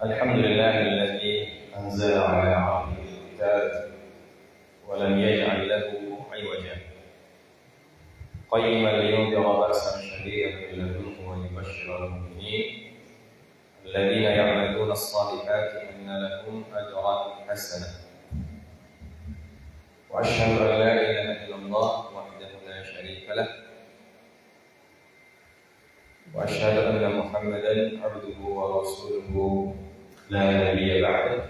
الحمد لله الذي أنزل على عبده الكتاب ولم يجعل له عوجا قيما لينذر بأسا شديدا من لدنه ويبشر المؤمنين الذين يعملون الصالحات أن لهم أجرا حسنا وأشهد أن لا إله إلا الله وحده لا شريك له وأشهد أن محمدا عبده ورسوله لا نبي بعده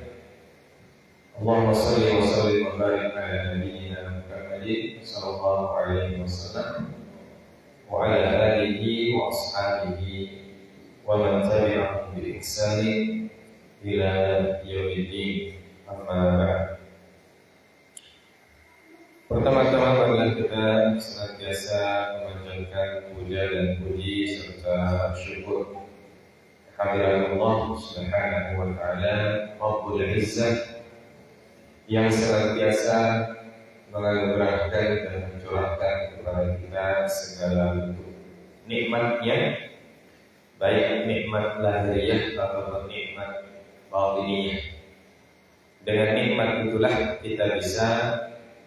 اللهم صل وسلم وبارك على نبينا محمد صلى الله عليه وسلم وعلى آله وأصحابه ومن تبعهم بإحسان إلى يوم الدين أما بعد. Pertama-tama marilah kita senantiasa memanjatkan puja dan puji serta syukur kehadirat Allah Subhanahu wa taala Rabbul Izzah yang senantiasa menganugerahkan dan mencurahkan kepada kita segala bentuk nikmatnya, baik nikmat lahiriah atau nikmat batiniyah. Dengan nikmat itulah kita bisa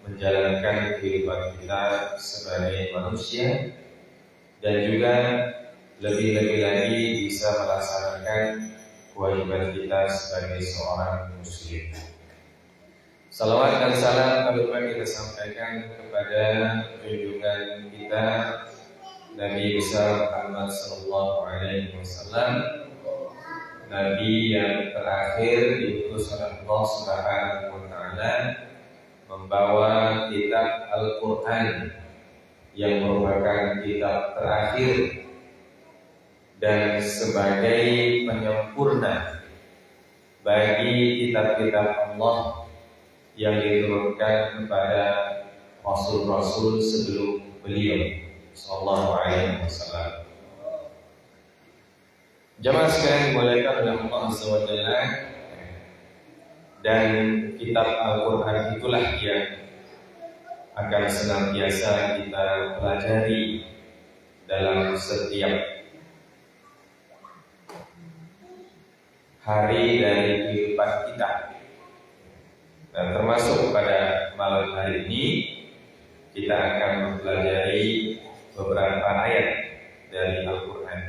menjalankan kehidupan kita sebagai manusia dan juga lebih-lebih lagi bisa melaksanakan kewajiban kita sebagai seorang muslim. Salawat dan salam kami kita sampaikan kepada junjungan kita Nabi besar Muhammad sallallahu alaihi wasallam, Nabi yang terakhir diutus oleh Allah Subhanahu wa taala membawa kitab Al-Quran yang merupakan kitab terakhir dan sebagai penyempurna bagi kitab-kitab Allah yang diturunkan kepada Rasul-Rasul sebelum beliau sallallahu alaihi wasallam. Jamaah sekalian dimuliakan oleh Allah Azza wa Jalla, dan kitab Al-Quran itulah yang akan senantiasa kita pelajari dalam setiap hari dari kehidupan kita. Dan termasuk pada malam hari ini kita akan mempelajari beberapa ayat dari Al-Quran.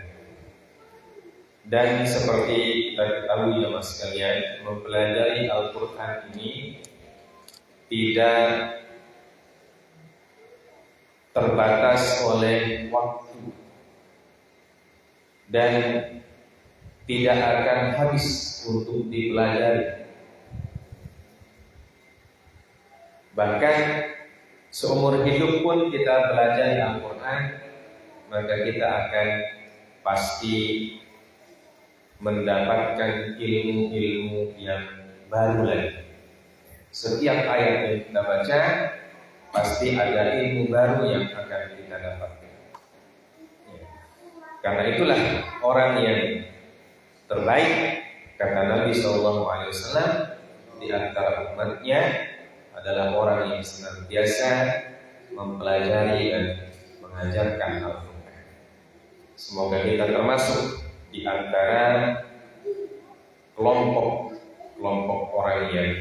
Dan seperti kita ketahui jemaah sekalian, mempelajari Al-Quran ini tidak terbatas oleh waktu dan tidak akan habis untuk dipelajari. Bahkan seumur hidup pun kita belajar Al-Quran, maka kita akan pasti mendapatkan ilmu-ilmu yang baru lagi. Setiap ayat yang kita baca pasti ada ilmu baru yang akan kita dapatkan. Karena itulah orang yang terbaik, kata Nabi SAW, di antara umatnya adalah orang yang senantiasa mempelajari dan mengajarkan Al-Quran. Semoga kita termasuk di antara kelompok orang yang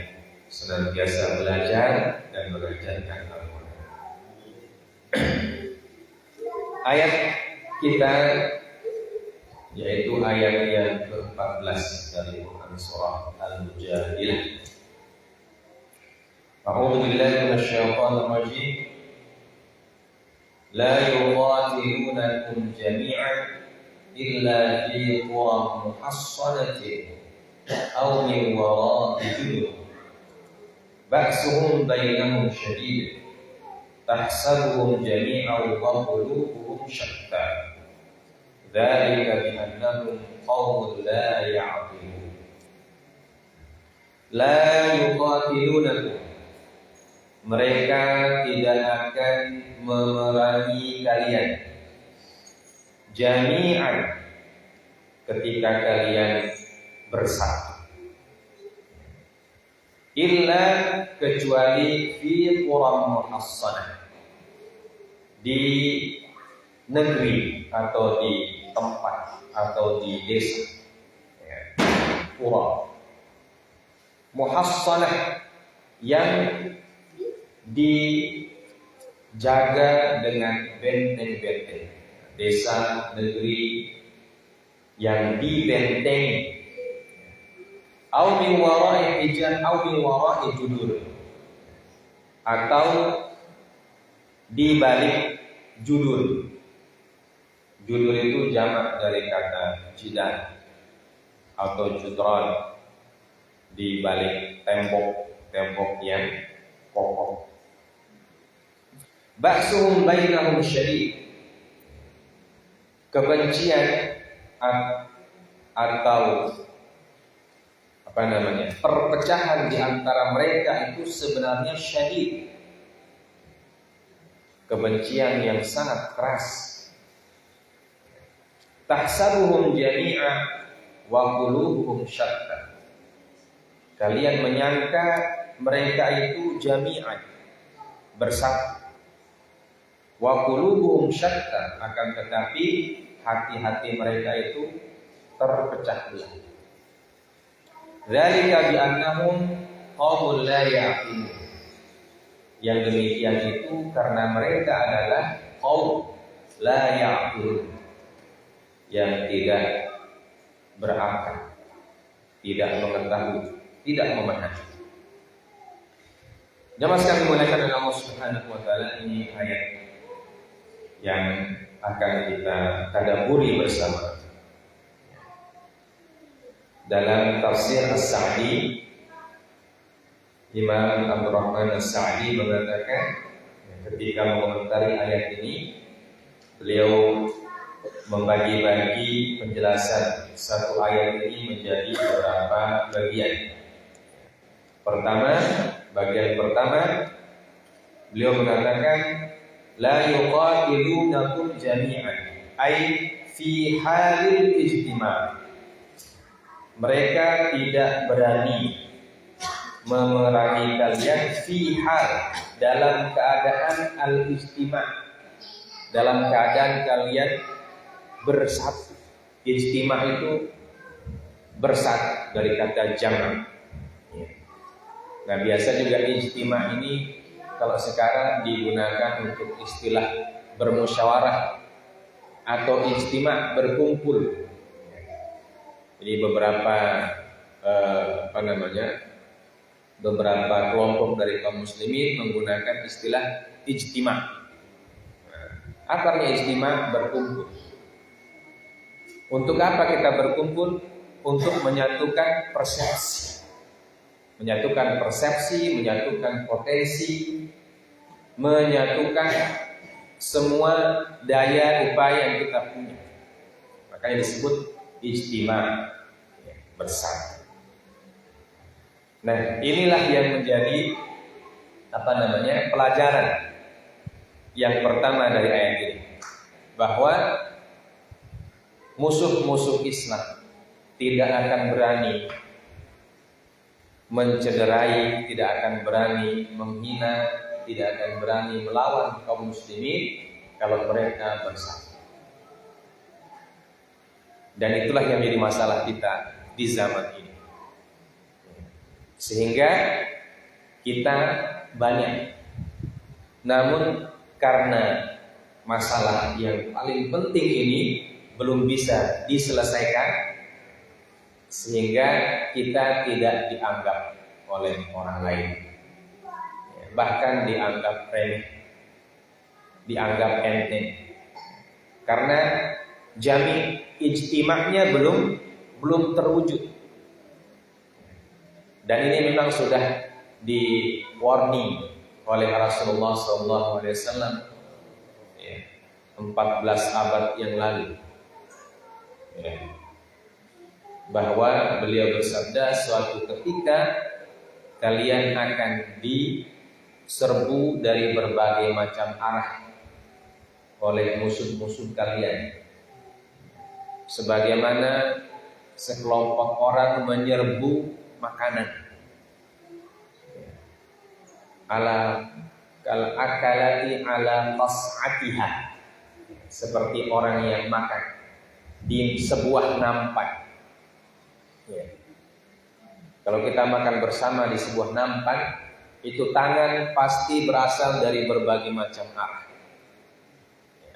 senantiasa belajar dan mengajarkan Al-Quran. Ayat kita yaitu ayat yang ke-14 dari Quran surah Al-Mujadilah. A'udzu billahi minasyaitonir rajim. La yuqatilunakum jami'an illa fi quram muhassanatin aw min wara'i judur ba'suhum bainahum shadid tahsabuhum jami'an wa qulubuhum shatta dzalika bi annahum qaumun la ya'qilun. La yuqatilunakum, mereka tidak akan memerangi kalian jami'an, ketika kalian bersatu, illa, kecuali fi quram muhassanah, di negeri atau di tempat atau di desa. qura. Muhassanah yang dijaga dengan benteng-benteng. Desa negeri yang dibentengi. Au min wara'i hijan au min wara'i judur, atau di balik judur. Judur itu jamak dari kata jidan atau judron, di balik tembok yang kokoh. Ba'suhum bainahum syadid, kebencian atau perpecahan di antara mereka itu sebenarnya syadid, kebencian yang sangat keras. Tahsabuhum jami'a wa qulubuhum syatta, kalian menyangka mereka itu jami'an, bersatu. Wa qulubuhum syatta, akan tetapi hati-hati mereka itu terpecah belah. Dzalika bi annahum qaumul la ya'qilun, yang demikian itu karena mereka adalah qaum la ya'qilun, yang tidak berakal, tidak mengetahui, tidak memahami. Jamaah sekalian dimuliakan oleh Allah Subhanahu wa taala, ini ayat yang akan kita tadabburi bersama. Dalam tafsir As-Sa'di, Imam Abdurrahman As-Sa'di mengatakan, ketika mengomentari ayat ini, beliau membagi-bagi penjelasan satu ayat ini menjadi beberapa bagian. Bagian pertama, beliau mengatakan, la yuqatilunakum jami'an, ay fi halil ijtima'. Mereka tidak berani memerangi kalian fi hal, dalam keadaan al-ijtima', dalam keadaan kalian bersatu. Ijtima' itu bersatu dari kata jama'. Nah, biasa juga ijtima' ini kalau sekarang digunakan untuk istilah bermusyawarah atau ijtima' berkumpul. Jadi beberapa beberapa kelompok dari kaum muslimin menggunakan istilah ijtima'. Apa artinya ijtima'? Berkumpul. Untuk apa kita berkumpul? Untuk menyatukan persepsi. Menyatukan persepsi, menyatukan potensi, menyatukan semua daya upaya yang kita punya. Makanya disebut ijtima', bersatu. Nah, inilah yang menjadi pelajaran yang pertama dari ayat ini, bahwa musuh-musuh Islam tidak akan berani mencederai, tidak akan berani menghina, tidak akan berani melawan kaum muslimin kalau mereka bersatu. Dan itulah yang menjadi masalah kita di zaman ini. Sehingga kita banyak, namun karena masalah yang paling penting ini belum bisa diselesaikan, sehingga kita tidak dianggap oleh orang lain, bahkan dianggap remeh, dianggap enteng, karena jami' ijtima'nya belum terwujud. Dan ini memang sudah di warning oleh Rasulullah SAW 14 abad yang lalu, bahwa beliau bersabda, suatu ketika kalian akan diserbu dari berbagai macam arah oleh musuh-musuh kalian, sebagaimana sekelompok orang menyerbu makanan, akalati ala qas'atiha, seperti orang yang makan di sebuah nampan. Kalau kita makan bersama di sebuah nampan, itu tangan pasti berasal dari berbagai macam arah.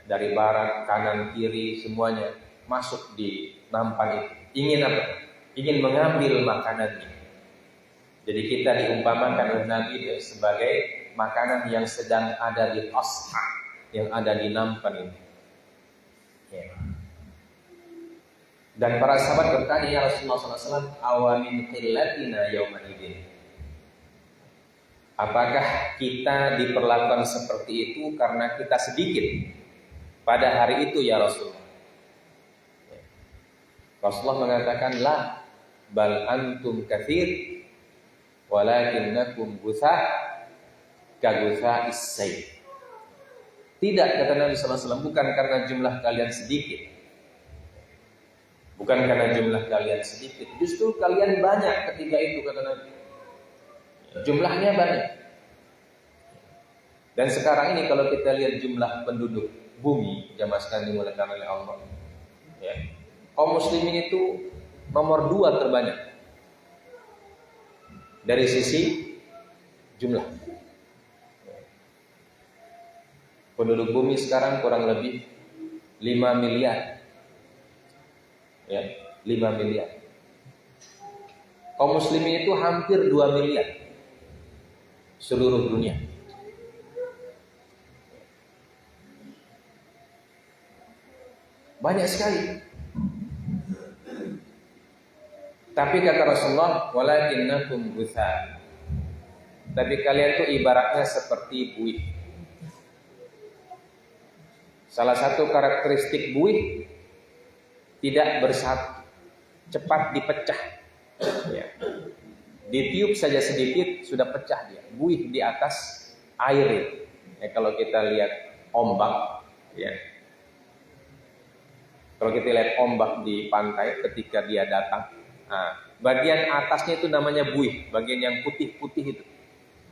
Dari barat, kanan, kiri, semuanya masuk di nampan itu. Ingin apa? Ingin mengambil makanannya. Jadi kita diumpamakan oleh Nabi sebagai makanan yang sedang ada di tasha, yang ada di nampan ini. Ya. Dan para sahabat bertanya, ya Rasulullah SAW, awamin qillatina yawma idin. Apakah kita diperlakukan seperti itu karena kita sedikit pada hari itu ya Rasulullah? Rasulullah mengatakan, la bal antum katsir walakinnakum guthah ka gutha'is sayl. Tidak, kata Nabi SAW, bukan karena jumlah kalian sedikit. Bukan karena jumlah kalian sedikit, justru kalian banyak ketika itu, kata Nabi. Jumlahnya banyak. Dan sekarang ini kalau kita lihat jumlah penduduk bumi jamaah sekalian dimuliakan oleh Allah, ya, kaum muslimin itu nomor 2 terbanyak dari sisi jumlah. Penduduk bumi sekarang kurang lebih 5 miliar. Ya, 5 miliar. Kaum muslimin itu hampir 2 miliar seluruh dunia. Banyak sekali. Tapi kata Rasulullah, walakinnakum gutha. Tapi kalian itu ibaratnya seperti buih. Salah satu karakteristik buih, tidak bersatu, cepat dipecah. Ya. Ditiup saja sedikit sudah pecah dia. Buih di atas air. Ya, kalau kita lihat ombak, ya. Kalau kita lihat ombak di pantai ketika dia datang, nah, bagian atasnya itu namanya buih, bagian yang putih-putih itu.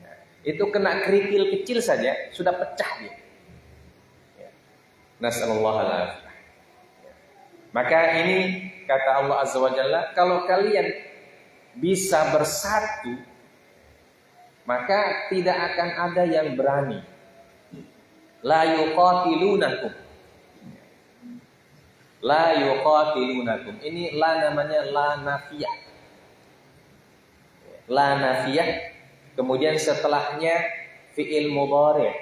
Ya. Itu kena kerikil kecil saja sudah pecah dia. Ya. Nasallallahu alaihi. Maka ini kata Allah Azza wa Jalla, kalau kalian bisa bersatu, maka tidak akan ada yang berani. La yuqatilunakum. La yuqatilunakum. Ini la namanya la nafiyah. La nafiyah. Kemudian setelahnya fi'il mudhari'.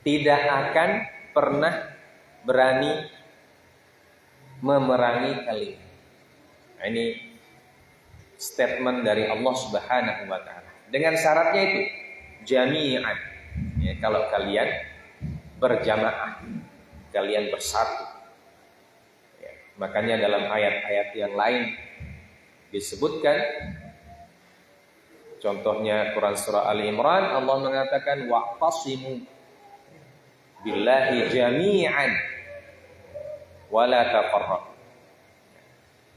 Tidak akan pernah berani memerangi kalian. Nah, ini statement dari Allah Subhanahu wa taala. Dengan syaratnya itu jami'an. Ya, kalau kalian berjamaah, kalian bersatu. Ya, makanya dalam ayat-ayat yang lain disebutkan, contohnya Quran surah Ali Imran, Allah mengatakan wa'tasimu billahi jami'an wala tafarraqu.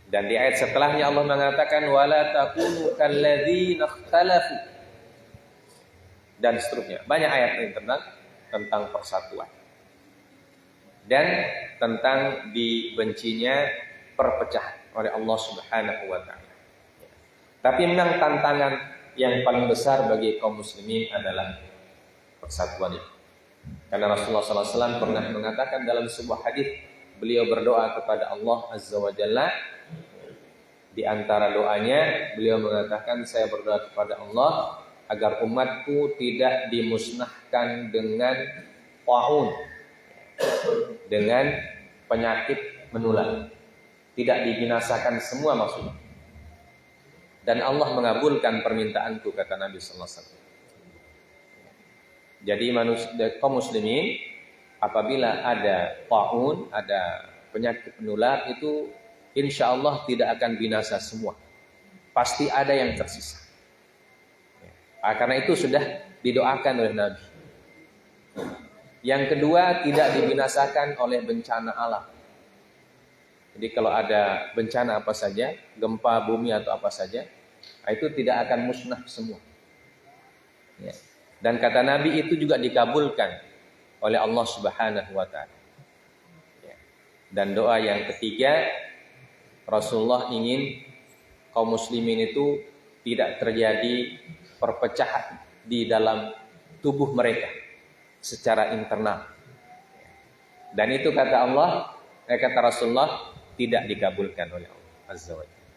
Dan di ayat setelahnya Allah mengatakan wala takunu kalladzina ikhtalafu, dan seterusnya. Banyak ayat yang tentang persatuan dan tentang dibencinya perpecahan oleh Allah Subhanahu wa taala. Tapi memang tantangan yang paling besar bagi kaum muslimin adalah persatuan itu. Karena Rasulullah SAW pernah mengatakan dalam sebuah hadis, beliau berdoa kepada Allah Azza wa Jalla. Di antara doanya beliau mengatakan, saya berdoa kepada Allah agar umatku tidak dimusnahkan dengan ta'un, dengan penyakit menular, tidak dibinasakan semua maksudnya. Dan Allah mengabulkan permintaanku, kata Nabi sallallahu alaihi wasallam. Jadi kaum muslimin apabila ada ta'un, ada penyakit menular, itu insya Allah tidak akan binasa semua. Pasti ada yang tersisa. Karena itu sudah didoakan oleh Nabi. Yang kedua, tidak dibinasakan oleh bencana alam. Jadi kalau ada bencana apa saja, gempa bumi atau apa saja, itu tidak akan musnah semua. Ya. Dan kata Nabi itu juga dikabulkan oleh Allah Subhanahu wa taala. Ya. Dan doa yang ketiga, Rasulullah ingin kaum muslimin itu tidak terjadi perpecahan di dalam tubuh mereka secara internal. Dan itu kata Rasulullah tidak dikabulkan oleh Allah Azza wa Jalla.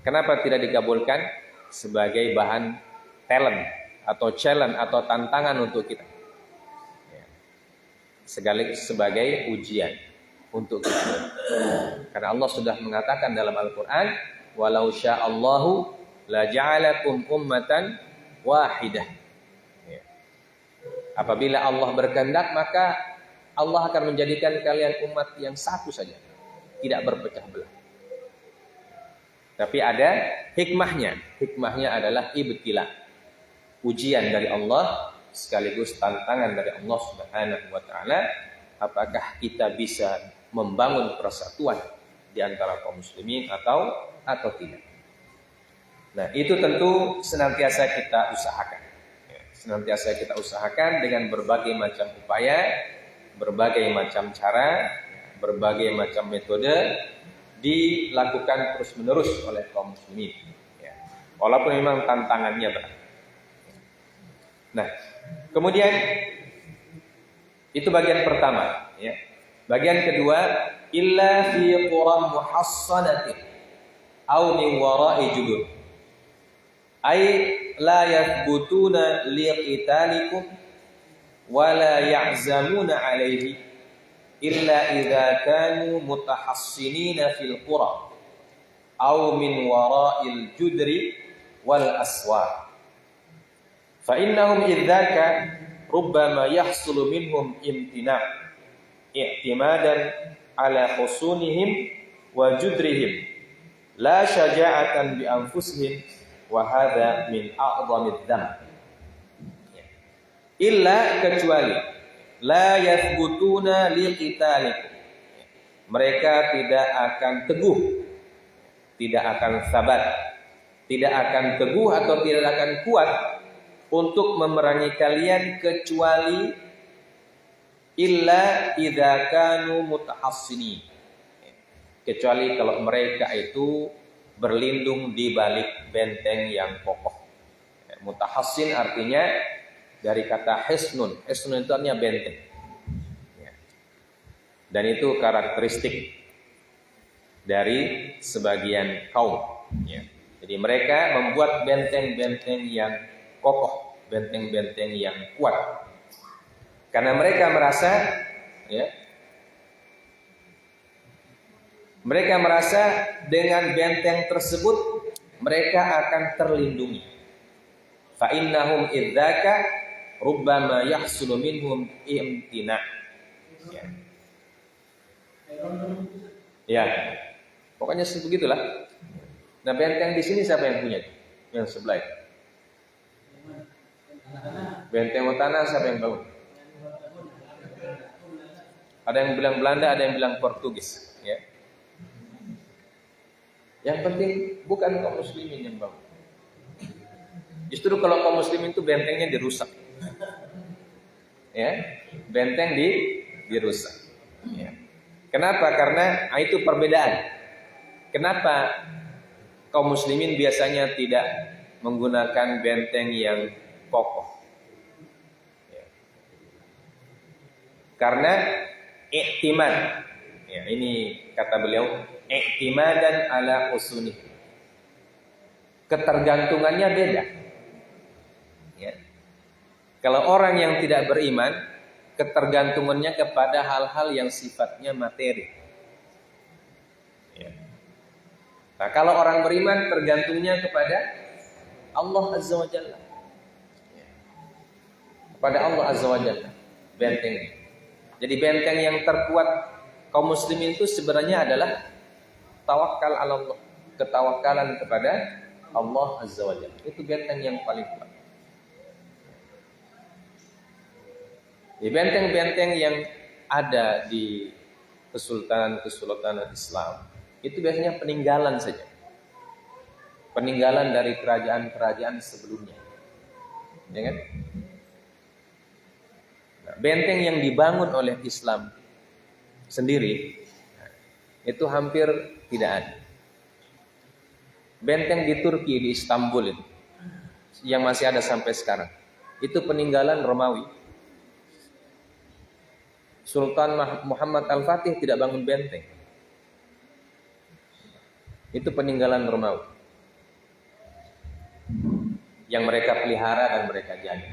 Kenapa tidak dikabulkan? Sebagai bahan talent atau challenge atau tantangan untuk kita. Sebagai ujian untuk kita. Karena Allah sudah mengatakan dalam Al-Quran, walau sya'allahu la ja'alakum ummatan wahidah. Apabila Allah berkehendak, maka Allah akan menjadikan kalian umat yang satu saja, tidak berpecah belah. Tapi ada hikmahnya. Hikmahnya adalah ibtila, ujian dari Allah sekaligus tantangan dari Allah Subhanahu wa taala. Apakah kita bisa membangun persatuan di antara kaum muslimin atau tidak? Nah, itu tentu senantiasa kita usahakan. Senantiasa kita usahakan dengan berbagai macam upaya, berbagai macam cara, berbagai macam metode dilakukan terus-menerus oleh kaum muslimin. Walaupun memang tantangannya berat. Nah, kemudian itu bagian pertama. Bagian kedua, illa fi quram muhassanatin aw min wara'i judur. Ay la yathbutuna liqitalikum wa la ya'zamuna alaihi illa idza kanu mutahassinina fil qura aw min wara'il judri wal aswar. Fa innahum idzaka rubbama yahsulu minhum imtina' i'timadan ala husunihim wa judrihim la syaja'atan bi anfusihim wa hadza min a'dhamid dzam. Illa kecuali la yathbutuna liqitalikum, mereka tidak akan teguh, tidak akan sabar, tidak akan teguh atau tidak akan kuat untuk memerangi kalian kecuali illa idza kanu mutahassinin, kecuali kalau mereka itu berlindung di balik benteng yang kokoh. Mutahassin artinya dari kata hisnun. Hisnun itu artinya benteng. Dan itu karakteristik dari sebagian kaum. Jadi mereka membuat benteng-benteng yang kokoh, benteng-benteng yang kuat. Karena mereka merasa dengan benteng tersebut mereka akan terlindungi. Fa innahum idzaka rubbama yahsulu minhum imtina'. Ya. Pokoknya begitulah. Nah, benteng di sini siapa yang punya? Yang sebelah itu. Benteng utara siapa yang bangun? Ada yang bilang Belanda, ada yang bilang Portugis, ya. Yang penting bukan kaum muslimin yang bangun. Justru kalau kaum muslimin itu bentengnya dirusak. Ya, benteng dirusak. Ya. Kenapa? Karena itu perbedaan. Kenapa kaum muslimin biasanya tidak menggunakan benteng yang kokoh? Ya. Karena i'timad. Ya, ini kata beliau, i'timadan ala usuni. Ketergantungannya beda. Ya. Kalau orang yang tidak beriman, ketergantungannya kepada hal-hal yang sifatnya materi. Ya. Nah, kalau orang beriman tergantungnya kepada Allah Azza wa Jalla. Ya. Kepada Allah Azza wa Jalla benteng. Jadi benteng yang terkuat kaum muslimin itu sebenarnya adalah tawakal ala Allah, ketawakalan kepada Allah Azza wa Jalla. Itu benteng yang paling kuat. Di benteng-benteng yang ada di kesultanan Islam itu biasanya peninggalan saja, peninggalan dari kerajaan-kerajaan sebelumnya, ya kan? Nah, benteng yang dibangun oleh Islam sendiri itu hampir tidak ada. Benteng di Turki, di Istanbul itu, yang masih ada sampai sekarang, itu peninggalan Romawi. Sultan Muhammad Al-Fatih tidak bangun benteng. Itu peninggalan Romawi yang mereka pelihara dan mereka jaga,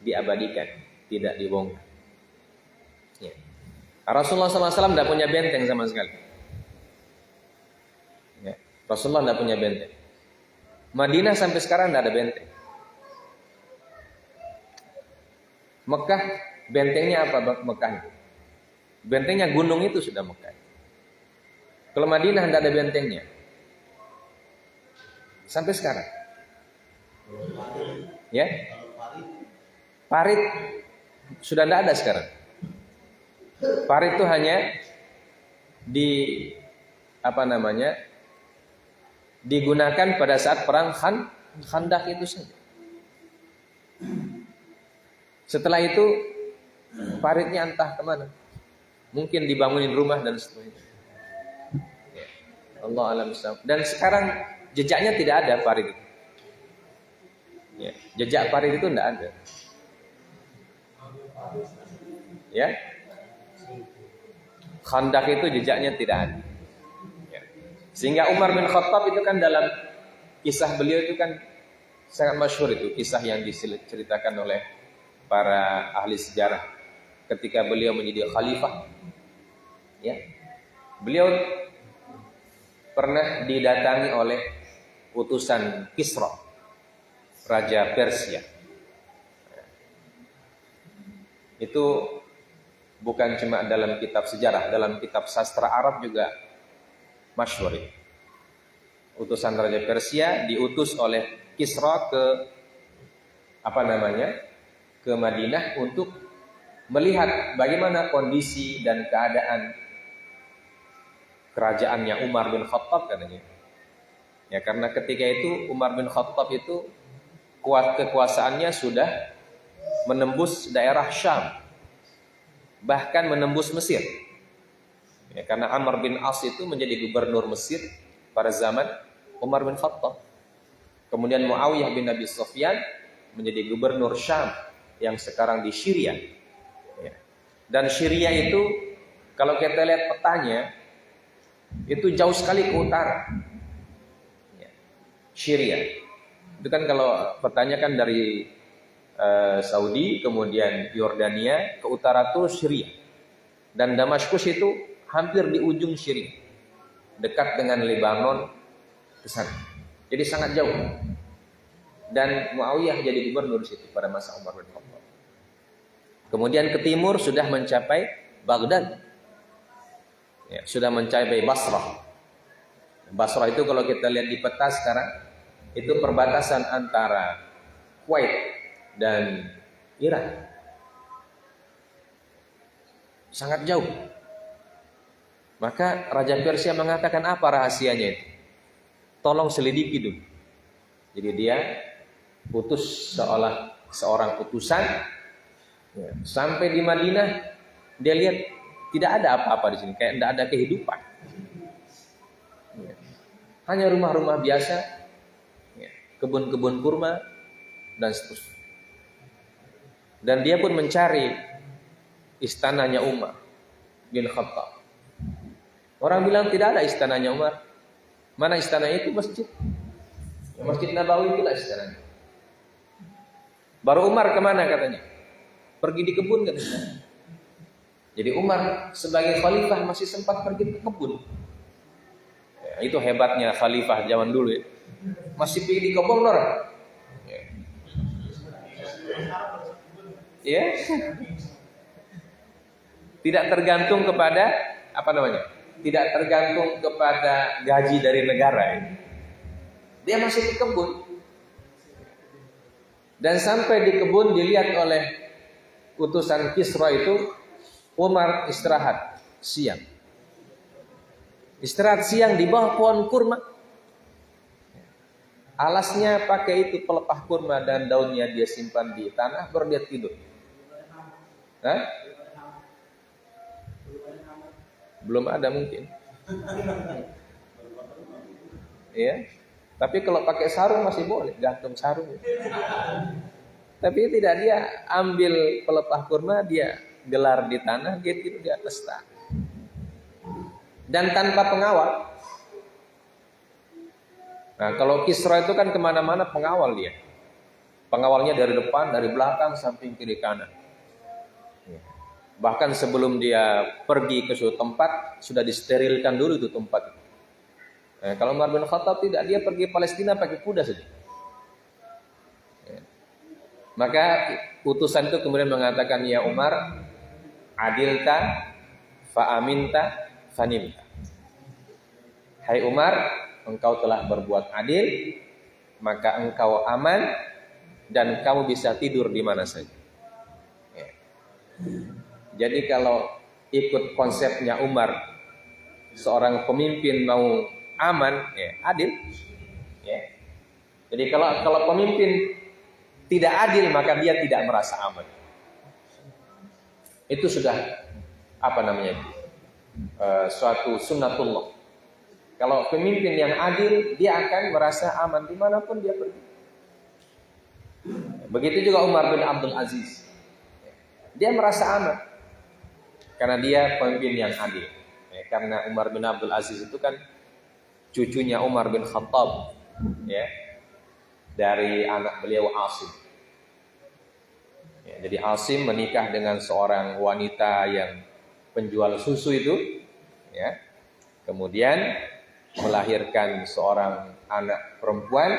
diabadikan, tidak dibongkar. Ya. Rasulullah SAW tidak punya benteng sama sekali. Ya. Rasulullah tidak punya benteng. Madinah sampai sekarang tidak ada benteng. Mekah, bentengnya apa Mekah? Bentengnya gunung itu sudah Mekah. Kalau Madinah tidak ada bentengnya. Sampai sekarang. Ya. Parit sudah tidak ada sekarang. Parit itu hanya digunakan pada saat perang Khandak itu saja. Setelah itu paritnya entah kemana. Mungkin dibangunin rumah dan seterusnya. Ya. Allah alam bisawab. Dan sekarang jejaknya tidak ada parit itu. Ya. Jejak parit itu tidak ada. Ya. Khandak itu jejaknya tidak ada. Ya. Sehingga Umar bin Khattab itu kan dalam kisah beliau itu kan sangat masyhur itu, kisah yang diceritakan oleh para ahli sejarah ketika beliau menjadi khalifah. Ya. Beliau pernah didatangi oleh utusan Kisra, raja Persia. Itu bukan cuma dalam kitab sejarah, dalam kitab sastra Arab juga masyhur. Utusan raja Persia diutus oleh Kisra ke Madinah untuk melihat bagaimana kondisi dan keadaan kerajaannya Umar bin Khattab katanya. Ya, karena ketika itu Umar bin Khattab itu kekuasaannya sudah menembus daerah Syam, bahkan menembus Mesir. Ya, karena Amr bin As itu menjadi gubernur Mesir pada zaman Umar bin Khattab. Kemudian Muawiyah bin Abi Sufyan menjadi gubernur Syam yang sekarang di Syria. Ya. Dan Syria itu kalau kita lihat petanya itu jauh sekali ke utara. Ya. Syria itu kan kalau petanya kan dari Saudi, kemudian Yordania, ke utara itu Syria. Dan Damaskus itu hampir di ujung Syria, dekat dengan Lebanon ke sana. Jadi sangat jauh. Dan Muawiyah jadi gubernur di situ pada masa Umar bin Khattab. Kemudian ke timur sudah mencapai Baghdad. Ya, sudah mencapai Basrah. Basrah itu kalau kita lihat di peta sekarang itu perbatasan antara Kuwait dan Iran. Sangat jauh. Maka Raja Persia mengatakan apa rahasianya itu? Tolong selidiki dulu. Jadi dia utus seorang utusan ya, sampai di Madinah, dia lihat tidak ada apa-apa di sini, kayak tidak ada kehidupan. Ya. Hanya rumah-rumah biasa, ya, kebun-kebun kurma dan seterusnya. Dan dia pun mencari istananya Umar bin Khattab. Orang bilang tidak ada istananya Umar. Mana istananya itu? Masjid. Ya, Masjid Nabawi itulah istananya. Baru Umar kemana katanya? Pergi di kebun katanya. Jadi Umar sebagai khalifah masih sempat pergi ke kebun. Ya, itu hebatnya khalifah zaman dulu ya. Masih pergi di kebun orang. Ya. Tidak tergantung kepada tidak tergantung kepada gaji dari negara ya. Dia masih di kebun. Dan sampai di kebun dilihat oleh utusan Kisra itu Umar istirahat siang. Istirahat siang di bawah pohon kurma. Alasnya pakai itu pelepah kurma dan daunnya dia simpan di tanah, baru dia tidur. Hah? Belum ada mungkin. Ya. Tapi kalau pakai sarung masih boleh, gantung sarung. Tapi tidak, dia ambil pelepah kurma, dia gelar di tanah, dia tidur di atas tanah. Dan tanpa pengawal. Nah, kalau Kisra itu kan kemana-mana pengawal dia. Pengawalnya dari depan, dari belakang, samping, kiri, kanan. Bahkan sebelum dia pergi ke suatu tempat, sudah disterilkan dulu itu tempat. Nah, kalau Umar bin Khattab tidak, dia pergi Palestina pakai kuda saja. Maka utusan itu kemudian mengatakan, ya Umar, adilta, fa'aminta, fanimta. Hai Umar, engkau telah berbuat adil, maka engkau aman dan kamu bisa tidur di mana saja. Ya. Jadi kalau ikut konsepnya Umar, seorang pemimpin mau aman, ya adil. Ya. Jadi kalau pemimpin tidak adil, maka dia tidak merasa aman. Itu sudah suatu sunnatullah. Kalau pemimpin yang adil, dia akan merasa aman dimanapun dia pergi. Begitu juga Umar bin Abdul Aziz. Dia merasa aman karena dia pemimpin yang adil. Karena Umar bin Abdul Aziz itu kan cucunya Umar bin Khattab, ya, dari anak beliau Asim. Ya, jadi Asim menikah dengan seorang wanita yang penjual susu itu, ya. Kemudian melahirkan seorang anak perempuan,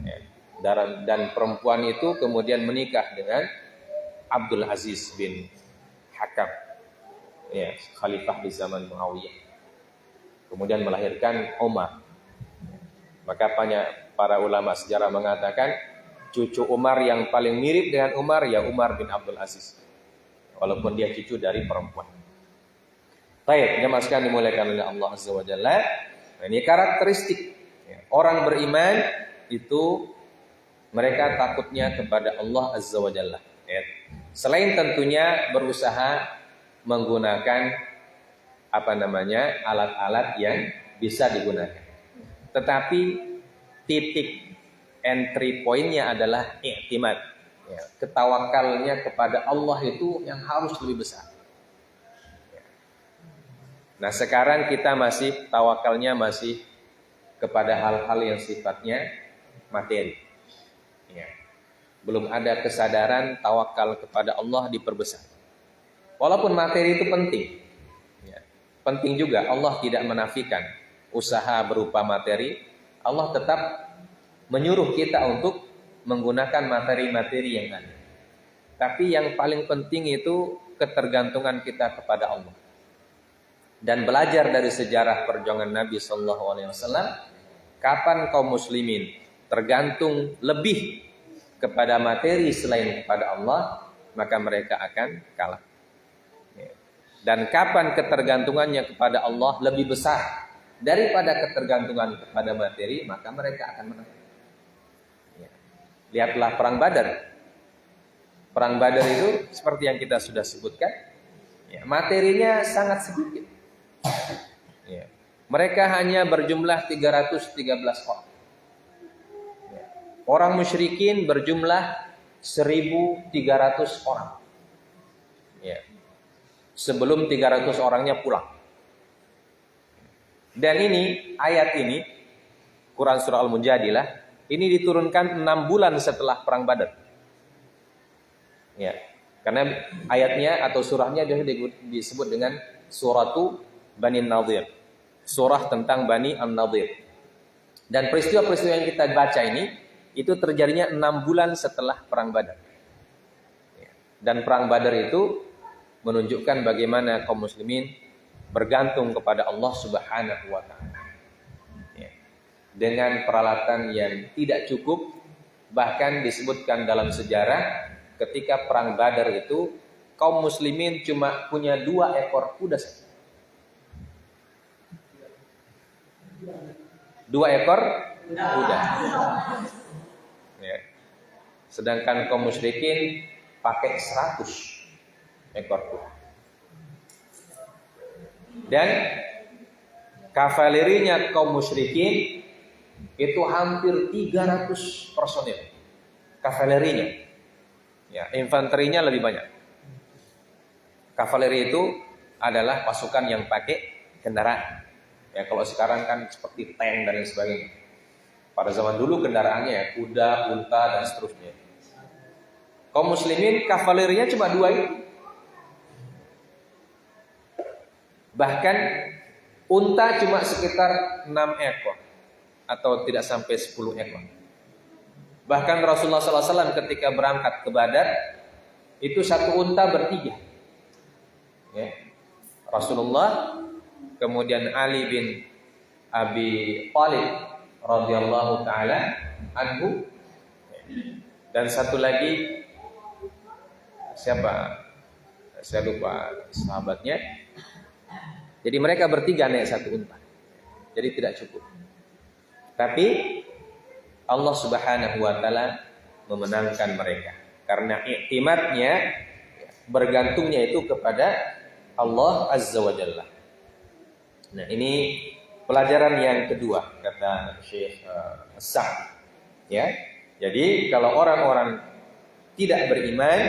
ya, dan perempuan itu kemudian menikah dengan Abdul Aziz bin Hakam, ya, khalifah di zaman Muawiyah. Kemudian melahirkan Umar. Maka para ulama sejarah mengatakan cucu Umar yang paling mirip dengan Umar ya Umar bin Abdul Aziz, walaupun dia cucu dari perempuan. Baik, jemaah sekalian dimuliakan oleh Allah Azza wa Jalla. Nah, ini karakteristik orang beriman itu, mereka takutnya kepada Allah Azza wa Jalla. Selain tentunya berusaha menggunakan alat-alat yang bisa digunakan. Tetapi titik entry point-nya adalah i'timad. Ya, ketawakalnya kepada Allah itu yang harus lebih besar. Nah, sekarang kita tawakalnya masih kepada hal-hal yang sifatnya materi. Ya. Belum ada kesadaran tawakal kepada Allah diperbesar. Walaupun materi itu penting. Ya. Penting juga, Allah tidak menafikan usaha berupa materi. Allah tetap menyuruh kita untuk menggunakan materi-materi yang ada. Tapi yang paling penting itu ketergantungan kita kepada Allah. Dan belajar dari sejarah perjuangan Nabi SAW, kapan kaum muslimin tergantung lebih kepada materi selain kepada Allah, maka mereka akan kalah. Dan kapan ketergantungannya kepada Allah lebih besar daripada ketergantungan kepada materi, maka mereka akan menang. Lihatlah perang Badar. Perang Badar itu seperti yang kita sudah sebutkan, materinya sangat sedikit. Ya. Mereka hanya berjumlah 313 orang. Ya. Orang musyrikin berjumlah 1.300 orang. Ya. Sebelum 300 orangnya pulang. Dan ini, ayat ini, Quran Surah Al-Mujadilah, ini diturunkan 6 bulan setelah perang Badar. Ya. Karena ayatnya atau surahnya disebut dengan suratu Bani Nadir, surah tentang Bani An-Nadir. Dan peristiwa-peristiwa yang kita baca ini itu terjadinya 6 bulan setelah perang Badar. Dan perang Badar itu menunjukkan bagaimana kaum muslimin bergantung kepada Allah Subhanahu wa taala. Dengan peralatan yang tidak cukup, bahkan disebutkan dalam sejarah ketika perang Badar itu kaum muslimin cuma punya 2 ekor kuda saja. 2 ekor kuda. Ya. Sedangkan kaum musyrikin pakai 100 ekor kuda. Dan kavalerinya kaum musyrikin itu hampir 300 personil. Kavalerinya. Ya, infanterinya lebih banyak. Kavaleri itu adalah pasukan yang pakai kendaraan. Ya, kalau sekarang kan seperti tank dan lain sebagainya. Pada zaman dulu kendaraannya ya kuda, unta dan seterusnya. Kaum muslimin kavalerinya cuma 2 itu. Bahkan unta cuma sekitar 6 ekor atau tidak sampai 10 ekor. Bahkan Rasulullah SAW ketika berangkat ke Badar itu satu unta bertiga. Ya. Rasulullah, kemudian Ali bin Abi Thalib radhiyallahu taala anhu, dan satu lagi siapa? Saya lupa sahabatnya. Jadi mereka bertiga naik satu unta. Jadi tidak cukup. Tapi Allah Subhanahu wa taala memenangkan mereka karena iktimatnya, bergantungnya itu kepada Allah Azza wa Jalla. Nah, ini pelajaran yang kedua kata Syekh Sa'd. Ya. Jadi kalau orang-orang tidak beriman,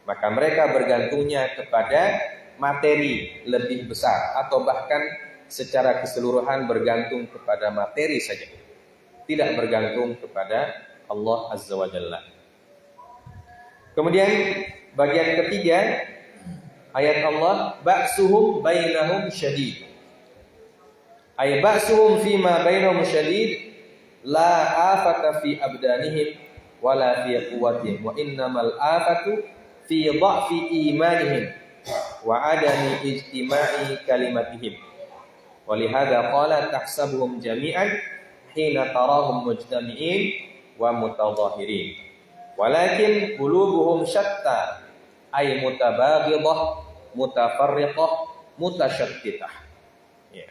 maka mereka bergantungnya kepada materi lebih besar atau bahkan secara keseluruhan bergantung kepada materi saja. Tidak bergantung kepada Allah Azza wa Jalla. Kemudian bagian ketiga ayat Allah, ba'suhum bainahum syadid. Ay ba'suhum fima bainahum syadid la afata fi abdanihim wala fi quwwatihim wa innamal afatu fi dha'fi imanihim wa adami ijtima'i kalimatihim. Walihada qala tahsabuhum jami'an hina tarahum mujtami'in wa mutadhahirin walakin qulubuhum syatta ay mutabaghidah mutafarriqah mutasyattitah. Ya.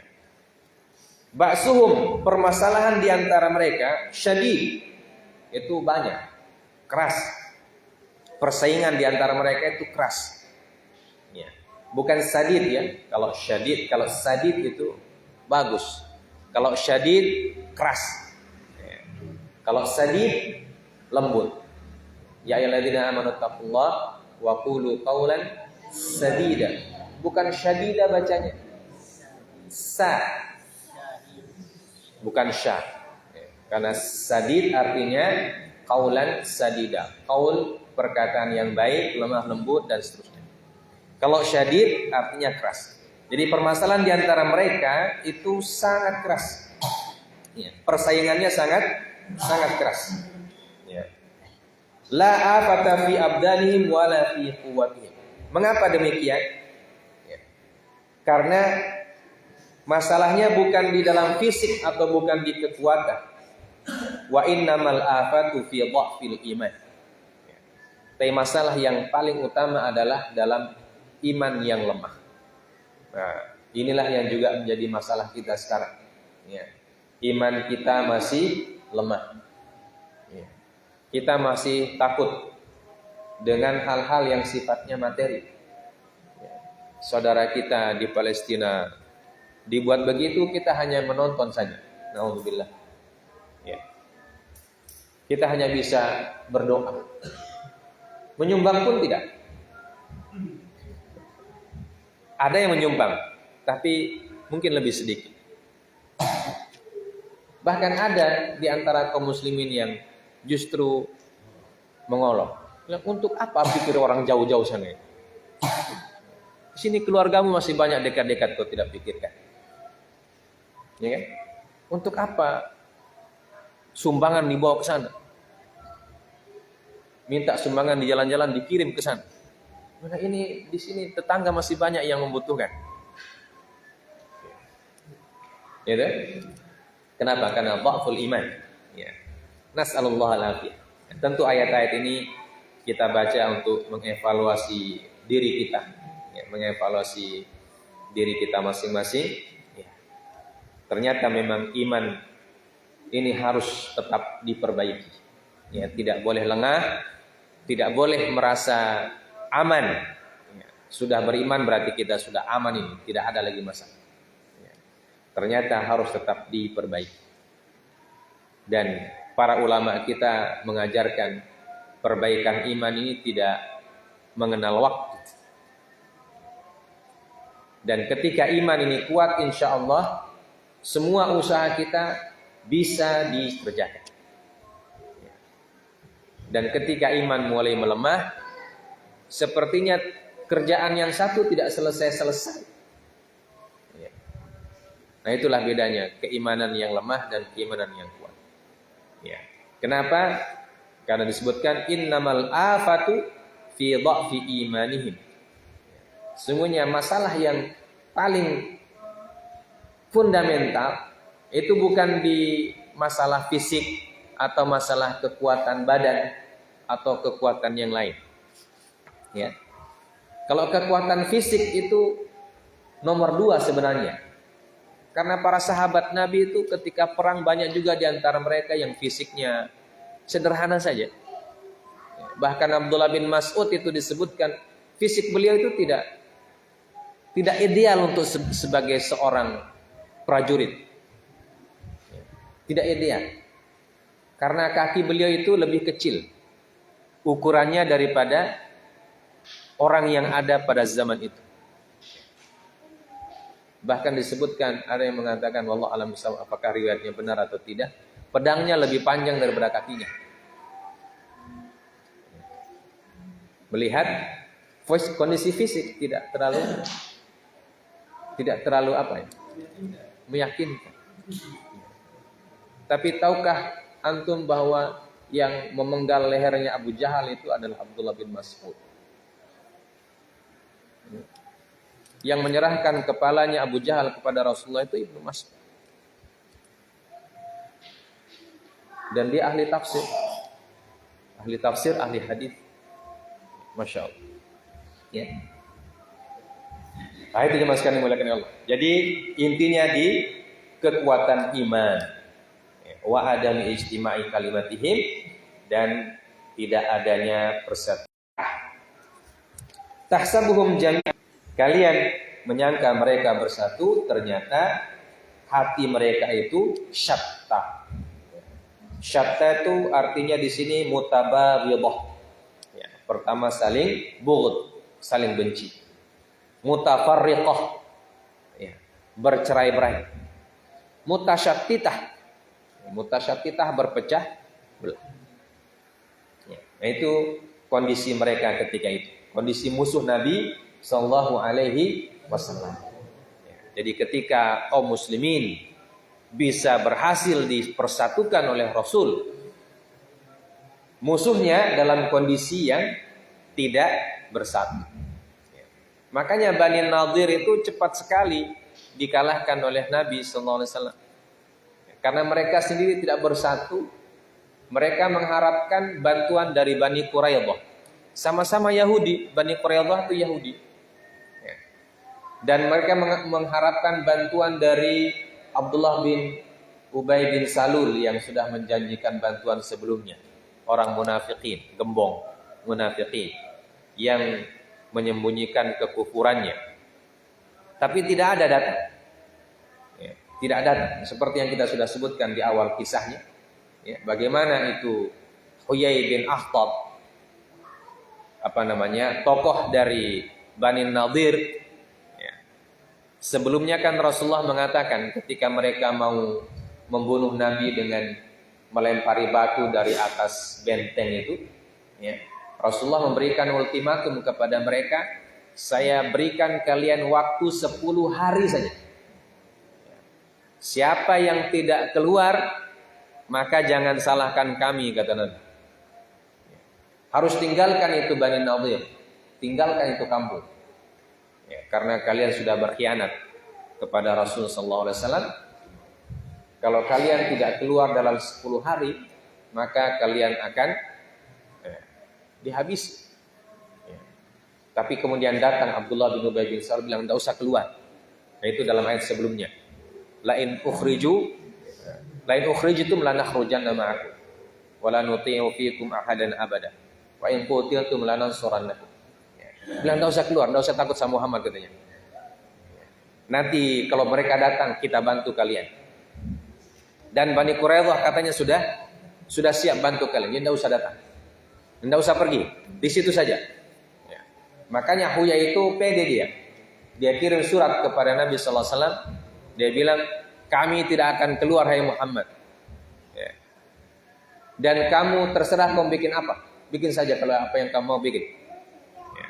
Ba'suhum, permasalahan di antara mereka, syadid, itu banyak, keras. Persaingan di antara mereka itu keras. Ya. Bukan sadid ya. Kalau syadid, kalau sadid itu bagus. Kalau syadid keras. Ya. Kalau sadid lembut. Ya ayyuhalladzina amanu taqullaha wa qulu qawlan sadida. Bukan syadida bacanya. Sa. Bukan sya. Ya. Karena sadid artinya qaulan sadida. Qaul perkataan yang baik, lemah lembut dan seterusnya. Kalau syadid artinya keras. Jadi permasalahan di antara mereka itu sangat keras. Ya, persaingannya sangat keras. Ya. La afata fi abdanihim wala fi quwwatihim. Mengapa demikian? Ya. Karena masalahnya bukan di dalam fisik atau bukan di kekuatan. Wa innamal afatu fi dha'fil iman. Ya. Tapi masalah yang paling utama adalah dalam iman yang lemah. Nah, inilah yang juga menjadi masalah kita sekarang. Ya. Iman kita masih lemah. Ya. Kita masih takut dengan hal-hal yang sifatnya materi. Ya. Saudara kita di Palestina dibuat begitu, kita hanya menonton saja. Nauzubillah. Ya. Kita hanya bisa berdoa. Menyumbang pun tidak. Ada yang menyumbang, tapi mungkin lebih sedikit. Bahkan ada di antara kaum muslimin yang justru mengolok. Untuk apa pikir orang jauh-jauh sana? Di sini keluargamu masih banyak dekat-dekat kau tidak pikirkan. Ya kan? Untuk apa sumbangan dibawa ke sana? Minta sumbangan di jalan-jalan dikirim ke sana. Nah, ini di sini tetangga masih banyak yang membutuhkan. Ya, kenapa? Karena dha'ful iman. Ya. Nas'alullah al-afiyah. Tentu ayat-ayat ini kita baca untuk mengevaluasi diri kita, ya, mengevaluasi diri kita masing-masing. Ya. Ternyata memang iman ini harus tetap diperbaiki. Ya, tidak boleh lengah, tidak boleh merasa aman. Ya. sudah beriman berarti kita sudah aman ini, tidak ada lagi masalah. Ya. Ternyata harus tetap diperbaiki. Dan para ulama kita mengajarkan perbaikan iman ini tidak mengenal waktu. Dan ketika iman ini kuat, insya Allah semua usaha kita bisa dikerjakan. Dan ketika iman mulai melemah, sepertinya kerjaan yang satu tidak selesai-selesai. Nah, itulah bedanya keimanan yang lemah dan keimanan yang kuat. Ya. Kenapa? Karena disebutkan innamal afatu fi dha'fi imanihim. Sungguhnya masalah yang paling fundamental itu bukan di masalah fisik atau masalah kekuatan badan atau kekuatan yang lain. Ya. Kalau kekuatan fisik itu nomor 2 sebenarnya. Karena para sahabat Nabi itu ketika perang banyak juga di antara mereka yang fisiknya sederhana saja. Bahkan Abdullah bin Mas'ud itu disebutkan fisik beliau itu tidak ideal untuk sebagai seorang prajurit. Tidak ideal. Karena kaki beliau itu lebih kecil ukurannya daripada orang yang ada pada zaman itu. Bahkan disebutkan, ada yang mengatakan wallahu alam bisawab, apakah riwayatnya benar atau tidak, pedangnya lebih panjang daripada kakinya. Melihat kondisi fisik tidak terlalu apa ya? Meyakinkan. Tapi tahukah antum bahwa yang memenggal lehernya Abu Jahal itu adalah Abdullah bin Mas'ud? Yang menyerahkan kepalanya Abu Jahal kepada Rasulullah itu Ibnu Mas'ud. Dan dia ahli tafsir. Ahli hadis. Masya Allah. Ya. Nah, itu jemaah sekalian dimuliakan Allah. Jadi intinya di kekuatan iman. Wa adami ijtima'i kalimatihim, dan tidak adanya persatuan. Tahsabuhum jami'an. Kalian menyangka mereka bersatu, ternyata hati mereka itu syatta. Syatta itu artinya di sini mutabaghidah. Ya, pertama saling bughd, saling benci. Mutafarriqah, ya, bercerai-berai. Mutasyattitah berpecah belah. Ya, nah itu kondisi mereka ketika itu. Kondisi musuh Nabi Sallallahu alaihi wasallam. Jadi ketika kaum muslimin bisa berhasil dipersatukan oleh Rasul, musuhnya dalam kondisi yang tidak bersatu. Makanya Bani Nadir itu cepat sekali dikalahkan oleh Nabi Sallallahu alaihi wasallam. Karena mereka sendiri tidak bersatu, mereka mengharapkan bantuan dari Bani Quraidah. Sama-sama Yahudi, Bani Quraidah itu Yahudi. Dan mereka mengharapkan bantuan dari Abdullah bin Ubay bin Salul yang sudah menjanjikan bantuan sebelumnya. Orang munafikin, gembong munafikin yang menyembunyikan kekufurannya. Tapi tidak ada datang. Ya, tidak datang. Seperti yang kita sudah sebutkan di awal kisahnya. Ya, bagaimana itu Huyai bin Akhtab, tokoh dari Bani Nadir. Sebelumnya kan Rasulullah mengatakan ketika mereka mau membunuh Nabi dengan melempari batu dari atas benteng itu, ya, Rasulullah memberikan ultimatum kepada mereka, saya berikan kalian waktu 10 hari saja. Siapa yang tidak keluar, maka jangan salahkan kami, kata Nabi. Harus tinggalkan itu Bani Nadir, tinggalkan itu kampung. Ya, karena kalian sudah berkhianat kepada Rasul sallallahu alaihi wasallam. Kalau kalian tidak keluar dalam 10 hari, maka kalian akan dihabisi. Ya. Tapi kemudian datang Abdullah bin Ubay bin Salul bilang, tidak usah keluar. Nah, itu dalam ayat sebelumnya. Lain ukhrijtum lanakhrujanna ma'akum wa la nuti'u fiikum ahadan abada wa in qutiltum lanansurannakum. Bilang enggak usah keluar, enggak usah takut sama Muhammad katanya. Nanti kalau mereka datang kita bantu kalian. Dan Bani Quraidah katanya sudah siap bantu kalian. Jadi enggak usah datang. Enggak usah pergi. Di situ saja. Ya. Makanya Huyai itu pede dia. Dia kirim surat kepada Nabi sallallahu alaihi wasallam. Dia bilang, "Kami tidak akan keluar hai Muhammad. Ya. Dan kamu terserah kamu bikin apa. Bikin saja kalau apa yang kamu mau bikin." Ya.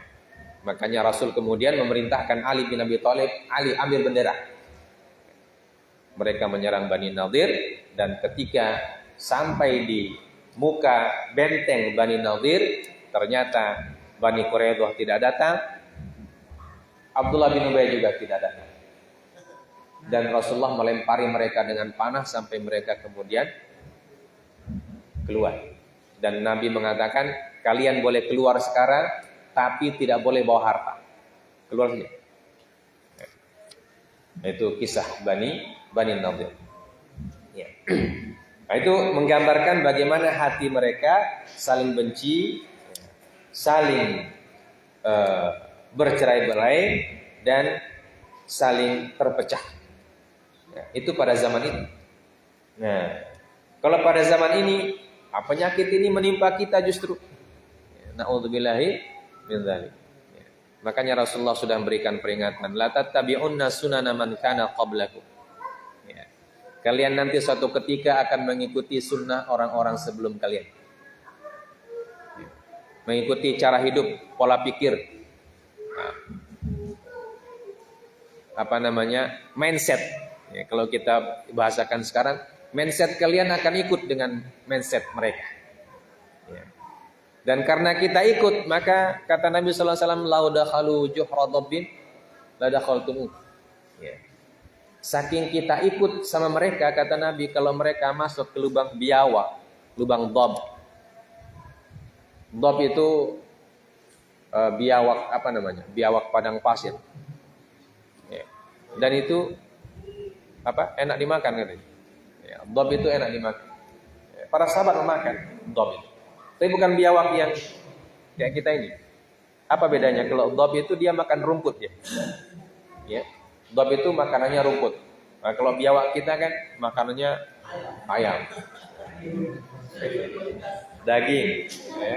Makanya Rasul kemudian memerintahkan Ali bin Abi Thalib, Ali ambil bendera. Mereka menyerang Bani Nadir, dan ketika sampai di muka benteng Bani Nadir, ternyata Bani Quraidah tidak datang, Abdullah bin Ubay juga tidak datang. Dan Rasulullah melempari mereka dengan panah sampai mereka kemudian keluar. Dan Nabi mengatakan, kalian boleh keluar sekarang, tapi tidak boleh bawa harta. Keluar saja. Itu kisah Bani Nadir. Ya. Nah, itu menggambarkan bagaimana hati mereka saling benci, saling bercerai-berai, dan saling terpecah. Ya, itu pada zaman itu. Nah, kalau pada zaman ini, penyakit ini menimpa kita justru. Na'udzubillahi min dzalik. Ya. Makanya Rasulullah sudah memberikan peringatan, la tattabi'unna sunana man kana qablakum. Ya. Kalian nanti suatu ketika akan mengikuti sunnah orang-orang sebelum kalian. Ya. Mengikuti cara hidup, pola pikir. Mindset. Ya, kalau kita bahasakan sekarang, mindset kalian akan ikut dengan mindset mereka. Ya. Dan karena kita ikut, maka kata Nabi sallallahu alaihi wasallam, "Lau dakhalu juhra dhabbin la dakhaltum." Ya. Saking kita ikut sama mereka, kata Nabi, kalau mereka masuk ke lubang biawak, lubang dhab. Dhab itu biawak biawak padang pasir. Ya. Dan itu enak dimakan katanya. Ya, dhab itu enak dimakan. Ya, para sahabat memakan dhab itu. Tapi bukan biawak yang kayak kita ini. Apa bedanya? Kalau dhab itu dia makan rumput ya. Ya. Dhab itu makanannya rumput. Nah, kalau biawak kita kan makanannya ayam, daging, ya,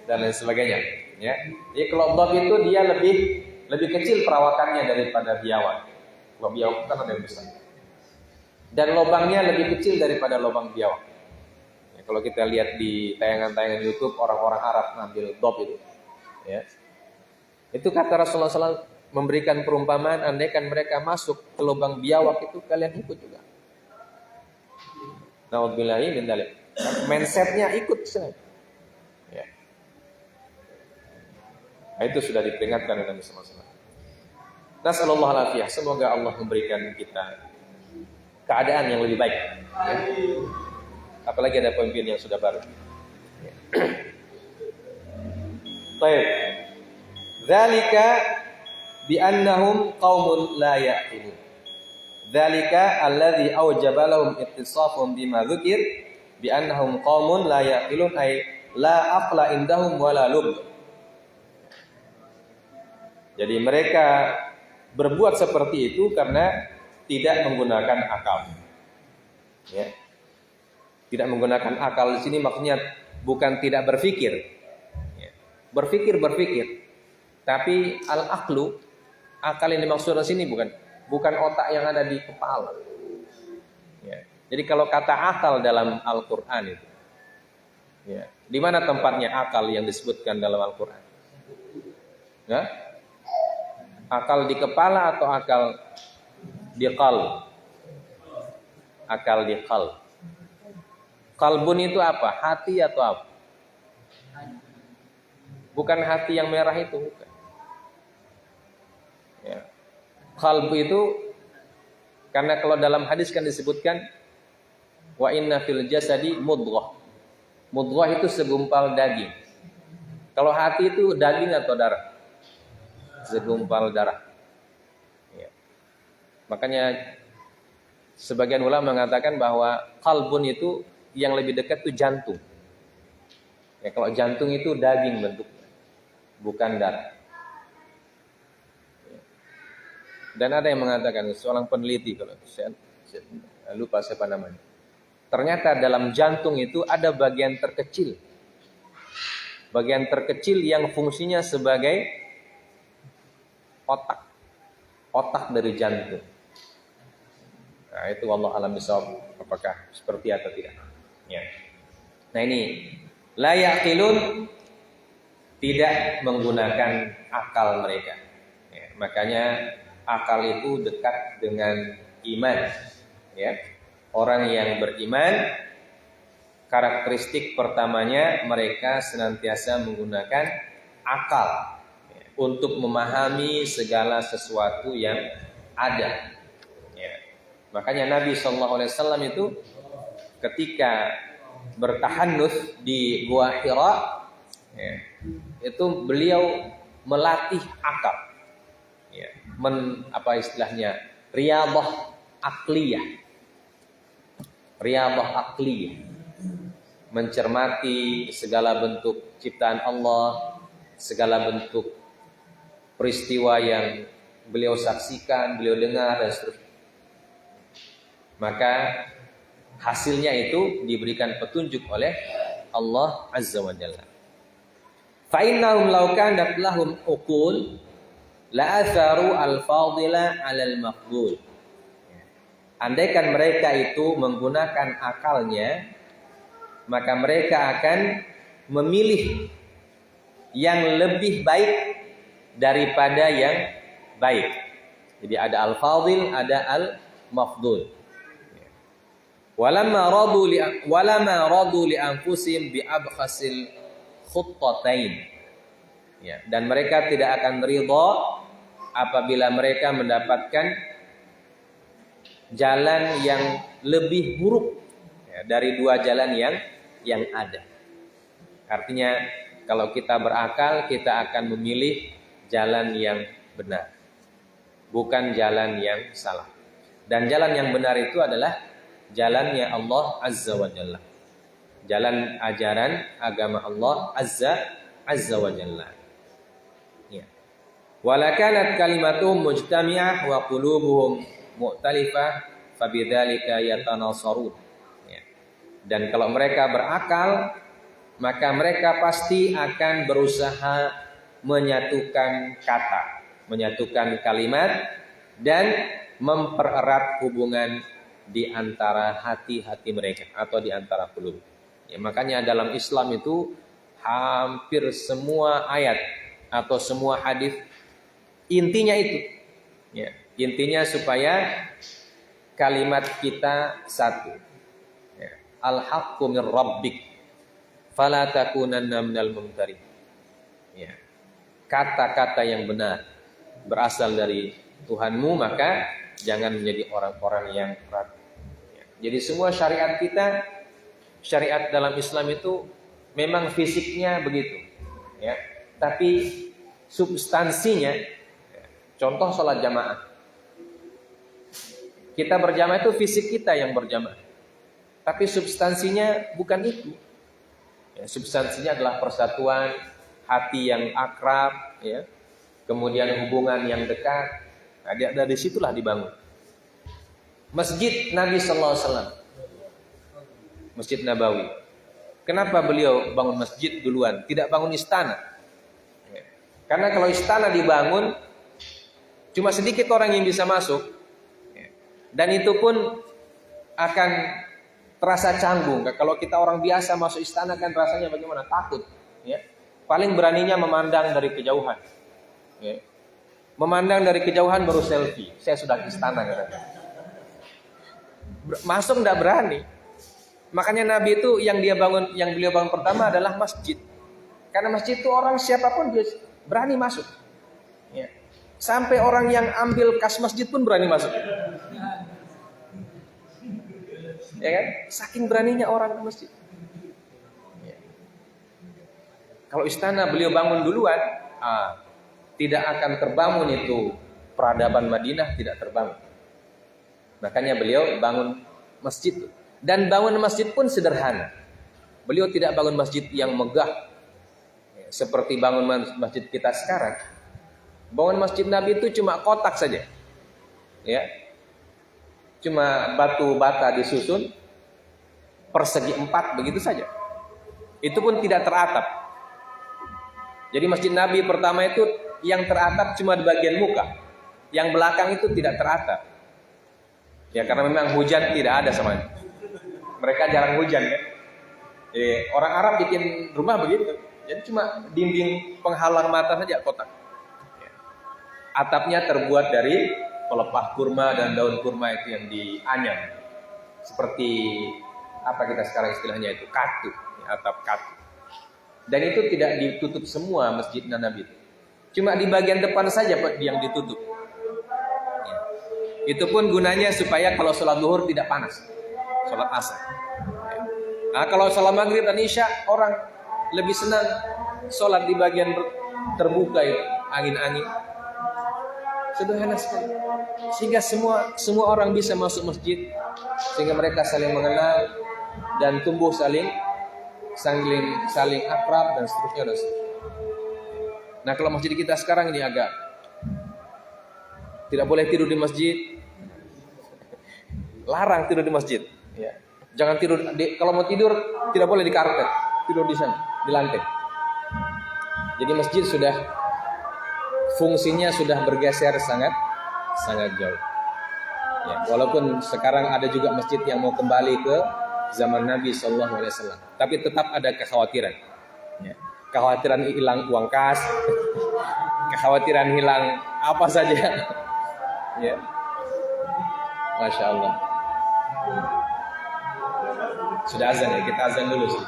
dan lain sebagainya. Ya. Jadi kalau dhab itu dia lebih kecil perawakannya daripada biawak. Kalau biawak kan ada yang besar. Dan lubangnya lebih kecil daripada lubang biawak. Ya, kalau kita lihat di tayangan-tayangan YouTube orang-orang Arab ngambil dhab itu, ya, itu kata Rasulullah SAW memberikan perumpamaan, andaikan mereka masuk ke lubang biawak itu kalian ikut juga. Na'udzubillahi min dzalik. Mindsetnya ikut saya. Ya. Nah, itu sudah diperingatkan oleh Nabi sallallahu alaihi wasallam. Nasallallahu alaihi, semoga Allah memberikan kita keadaan yang lebih baik. Ya. Apalagi ada pemimpin yang sudah baru. Ya. Baik. Dzalika bi'annahum qaumun la ya'qilun. Dzalika alladzi aujaba lahum ittisafun bima dzukir bi'annahum qaumun la ya'qilun ay la aqla indahum wala lub. Jadi mereka berbuat seperti itu karena tidak menggunakan akal. Ya. Tidak menggunakan akal di sini maksudnya bukan tidak berpikir. Ya. Berpikir. Tapi al-aqlu, akal yang dimaksud di sini bukan otak yang ada di kepala. Ya. Jadi kalau kata akal dalam Al-Qur'an itu, ya, di mana tempatnya akal yang disebutkan dalam Al-Qur'an? Ya? Akal di kepala atau akal di qalb? Akal di qalb. Qalbun itu apa? Hati atau apa? Bukan hati yang merah itu, bukan. Ya. Qalb itu karena kalau dalam hadis kan disebutkan wa inna fil jasadi mudghah. Mudghah itu segumpal daging. Kalau hati itu daging atau darah? Segumpal darah. Ya. Makanya sebagian ulama mengatakan bahwa qalbun itu yang lebih dekat itu jantung. Ya, kalau jantung itu daging bentuknya, bukan darah. Dan ada yang mengatakan, seorang peneliti, kalau saya lupa siapa namanya, ternyata dalam jantung itu ada bagian terkecil. Bagian terkecil yang fungsinya sebagai otak. Otak dari jantung. Nah, itu wallahu alam bisawab, apakah seperti atau tidak. Ya. Nah ini, la yaqilun, tidak menggunakan akal mereka. Ya, makanya akal itu dekat dengan iman. Ya. Orang yang beriman, karakteristik pertamanya mereka senantiasa menggunakan akal ya, untuk memahami segala sesuatu yang ada. Ya. Makanya Nabi SAW itu ketika bertahannuts di Gua Hira, ya, itu beliau melatih akal. Ya. Apa istilahnya? Riyadhah akliyah. Riyadhah akliyah. Mencermati segala bentuk ciptaan Allah, segala bentuk peristiwa yang beliau saksikan, beliau dengar dan seterusnya. Maka hasilnya itu diberikan petunjuk oleh Allah Azza wa Jalla. Fa innahum law kanat lahum uqul la atharu al-fadila 'ala al-maqbul. Andaikan mereka itu menggunakan akalnya, maka mereka akan memilih yang lebih baik daripada yang baik. Jadi ada al-fadil, ada al-mafdul. Walamma radu li anfusihim bi abkhasil khuttatain. Ya, dan mereka tidak akan ridha apabila mereka mendapatkan jalan yang lebih buruk ya, dari dua jalan yang ada. Artinya kalau kita berakal, kita akan memilih jalan yang benar, bukan jalan yang salah. Dan jalan yang benar itu adalah jalannya Allah Azza wa Jalla, jalan ajaran agama Allah Azza wa Jalla. Ya. Walakanat kalimatuhum mujtami'ah wa qulubuhum mu'talifah fabidzalika yatanasarun. Ya. Dan kalau mereka berakal, maka mereka pasti akan berusaha menyatukan kata, menyatukan kalimat, dan mempererat hubungan di antara hati-hati mereka atau di antara qulub. Ya, makanya dalam Islam itu hampir semua ayat atau semua hadis intinya itu. Ya, intinya supaya kalimat kita satu. Ya. Al-haqqu min rabbik fala takunanna minal mumtarin. Ya. Kata-kata yang benar berasal dari Tuhanmu, maka jangan menjadi orang-orang yang ragu. Ya. Jadi semua syariat kita, syariat dalam Islam itu memang fisiknya begitu. Ya. Tapi substansinya, ya. Contoh sholat jamaah. Kita berjamaah itu fisik kita yang berjamaah. Tapi substansinya bukan itu. Ya, substansinya adalah persatuan, hati yang akrab, ya. Kemudian hubungan yang dekat. Nah, dari situlah dibangun. Masjid Nabi Sallallahu Alaihi Wasallam, Masjid Nabawi. Kenapa beliau bangun masjid duluan, tidak bangun istana? Ya. Karena kalau istana dibangun, cuma sedikit orang yang bisa masuk. Dan itu pun akan terasa canggung. Kalau kita orang biasa masuk istana kan rasanya bagaimana? Takut. Ya. Paling beraninya memandang dari kejauhan. Ya. Memandang dari kejauhan baru selfie. Saya sudah ke istana. Masuk tidak berani. Makanya Nabi itu yang beliau bangun pertama adalah masjid. Karena masjid itu orang siapapun dia berani masuk. Ya. Sampai orang yang ambil kas masjid pun berani masuk. Ya kan? Saking beraninya orang ke masjid. Ya. Kalau istana beliau bangun duluan, tidak akan terbangun itu peradaban Madinah, tidak terbangun. Makanya beliau bangun masjid. Dan bangun masjid pun sederhana. Beliau tidak bangun masjid yang megah ya, seperti bangun masjid kita sekarang. Bangun masjid Nabi itu cuma kotak saja. ya. Cuma batu bata disusun persegi 4 begitu saja. Itu pun tidak teratap. Jadi Masjid Nabi pertama itu yang teratap cuma di bagian muka. Yang belakang itu tidak teratap. Ya karena memang hujan tidak ada sama. Mereka jarang hujan kan. Jadi orang Arab bikin rumah begitu. Jadi cuma dinding penghalang mata saja kotak. Atapnya terbuat dari pelepah kurma dan daun kurma itu yang dianyam. Seperti apa kita sekarang istilahnya itu katu, atap katu. Dan itu tidak ditutup semua Masjid Nabi. Cuma di bagian depan saja yang ditutup. Ya. Itu pun gunanya supaya kalau sholat zuhur tidak panas, sholat asar. Ya. Nah, kalau sholat maghrib dan isya orang lebih senang sholat di bagian terbuka itu, angin-angin. Sederhana sekali. Sehingga semua orang bisa masuk masjid, sehingga mereka saling mengenal dan tumbuh saling akrab dan seterusnya. Nah, kalau masjid kita sekarang ini agak tidak boleh tidur di masjid. Larang tidur di masjid, ya. Jangan tidur kalau mau tidur tidak boleh di karpet, tidur di sana, di lantai. Jadi masjid sudah fungsinya sudah bergeser sangat jauh. Ya, walaupun sekarang ada juga masjid yang mau kembali ke zaman Nabi Shallallahu Alaihi Wasallam, tapi tetap ada kekhawatiran. Ya, kekhawatiran hilang uang kas, kekhawatiran hilang apa saja. Ya, Masya Allah. Sudah azan ya, kita azan dulu sih.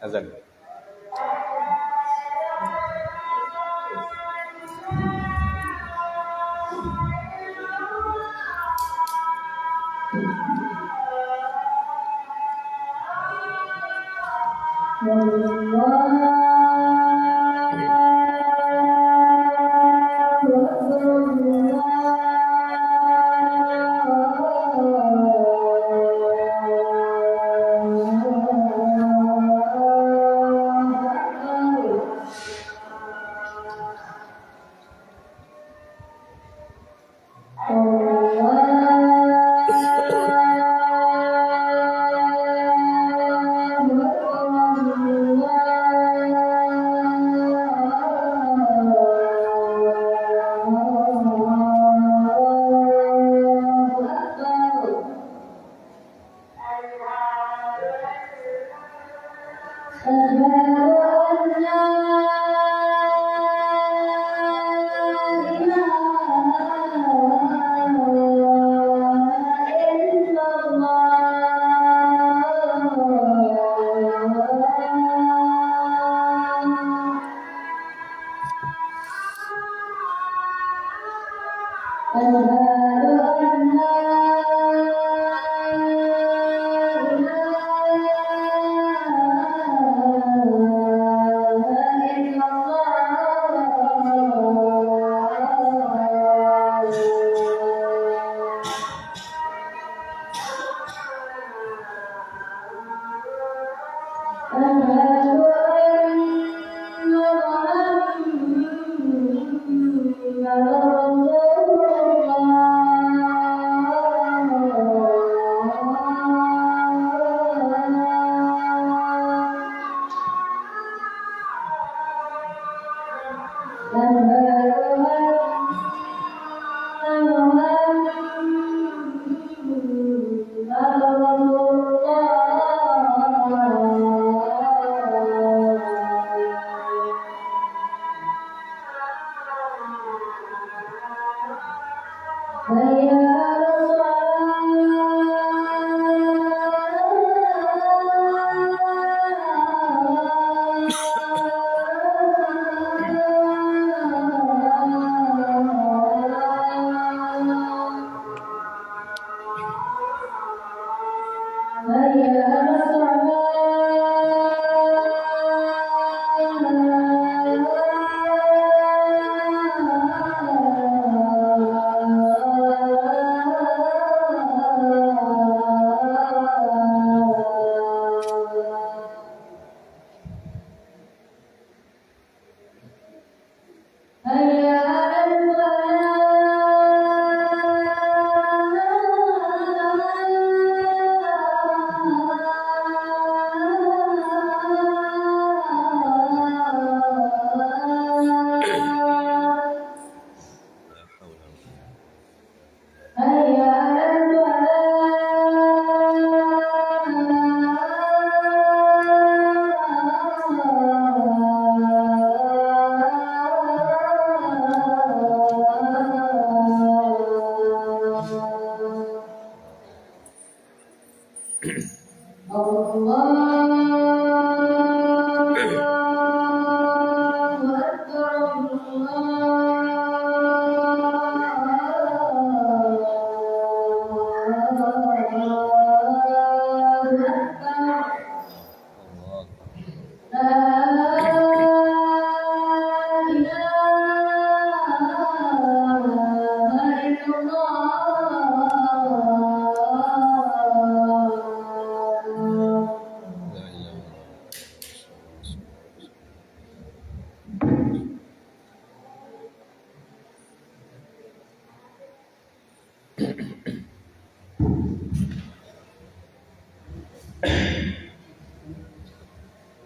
Azan.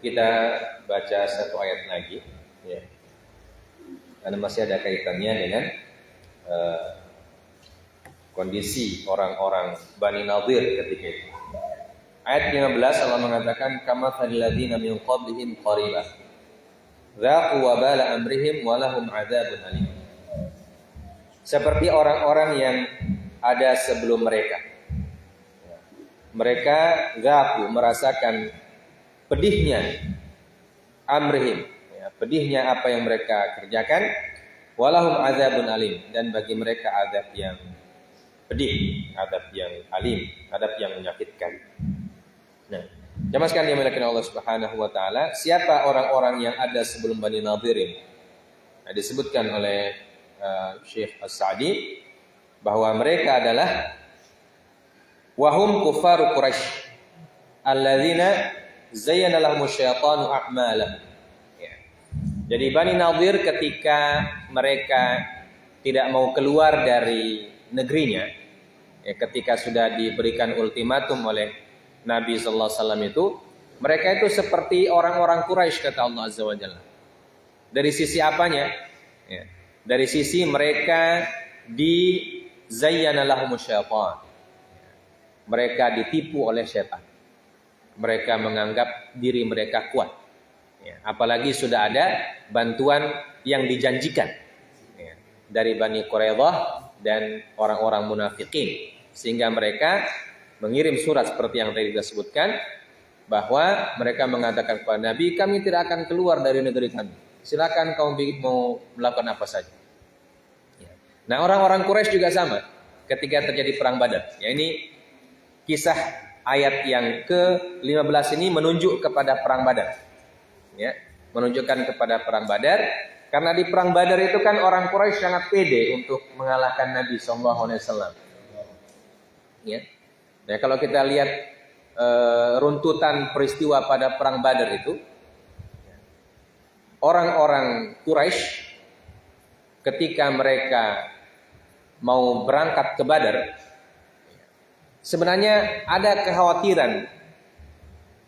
kita baca satu ayat lagi, ya. Karena masih ada kaitannya dengan kondisi orang-orang Bani Nadir ketika itu. Ayat 15 Allah mengatakan kama falladzina min qablihim qaribah dzaqu wabala amrihim wa lahum adzabun alim. Seperti orang-orang yang ada sebelum mereka. Mereka dzaqu merasakan pedihnya amrihim, ya, pedihnya apa yang mereka kerjakan, walahum adzabun alim, dan bagi mereka azab yang pedih, azab yang alim, azab yang menyakitkan. Nah, jamaah sekalian dimuliakan Allah Subhanahu wa taala, siapa orang-orang yang ada sebelum Bani Nadir ini? Nah, disebutkan oleh Syekh As-Sa'di bahwa mereka adalah wahum kufaru Quraisy alladzina zayyana lahum syaitanu a'malahum. Ya. Jadi Bani Nadir ketika mereka tidak mau keluar dari negerinya, ya, ketika sudah diberikan ultimatum oleh Nabi sallallahu alaihi wasallam itu, mereka itu seperti orang-orang Quraisy kata Allah Azza wa Jalla. Dari sisi apanya? Ya. Dari sisi mereka zayyana lahum syaitan. Mereka ditipu oleh syaitan. Mereka menganggap diri mereka kuat. Ya, apalagi sudah ada bantuan yang dijanjikan, ya, dari Bani Quraidah dan orang-orang munafikin, sehingga mereka mengirim surat seperti yang tadi kita sebutkan, bahwa mereka mengatakan kepada Nabi, kami tidak akan keluar dari negeri kami. Silakan kaum mau melakukan apa saja. Ya. Nah, orang-orang Quraisy juga sama ketika terjadi perang Badar. Ya, ini kisah ayat yang ke-15 ini menunjuk kepada perang Badar. Ya, menunjukkan kepada perang Badar, karena di perang Badar itu kan orang Quraisy sangat pede untuk mengalahkan Nabi sallallahu alaihi wasallam. Ya. Nah, kalau kita lihat runtutan peristiwa pada perang Badar itu, orang-orang Quraisy ketika mereka mau berangkat ke Badar, sebenarnya ada kekhawatiran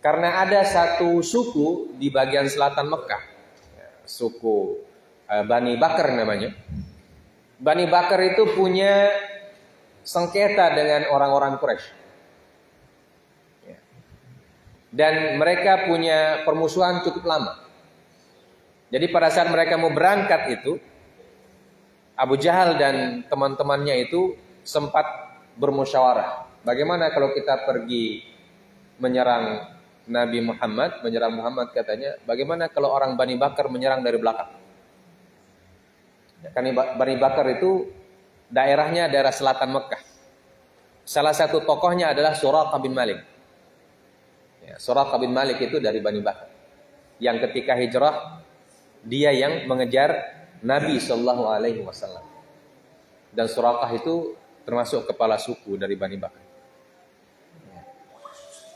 karena ada satu suku di bagian selatan Mekah, suku Bani Bakar namanya. Bani Bakar itu punya sengketa dengan orang-orang Quraisy. Dan mereka punya permusuhan cukup lama. Jadi pada saat mereka mau berangkat itu, Abu Jahal dan teman-temannya itu sempat bermusyawarah. Bagaimana kalau kita pergi menyerang Nabi Muhammad, menyerang Muhammad katanya, bagaimana kalau orang Bani Bakar menyerang dari belakang? Karena Bani Bakar itu daerahnya daerah selatan Mekah. Salah satu tokohnya adalah Suraqah bin Malik. Ya, Suraqah bin Malik itu dari Bani Bakar. Yang ketika hijrah, dia yang mengejar Nabi Sallallahu Alaihi Wasallam. Dan Suraqah itu termasuk kepala suku dari Bani Bakar.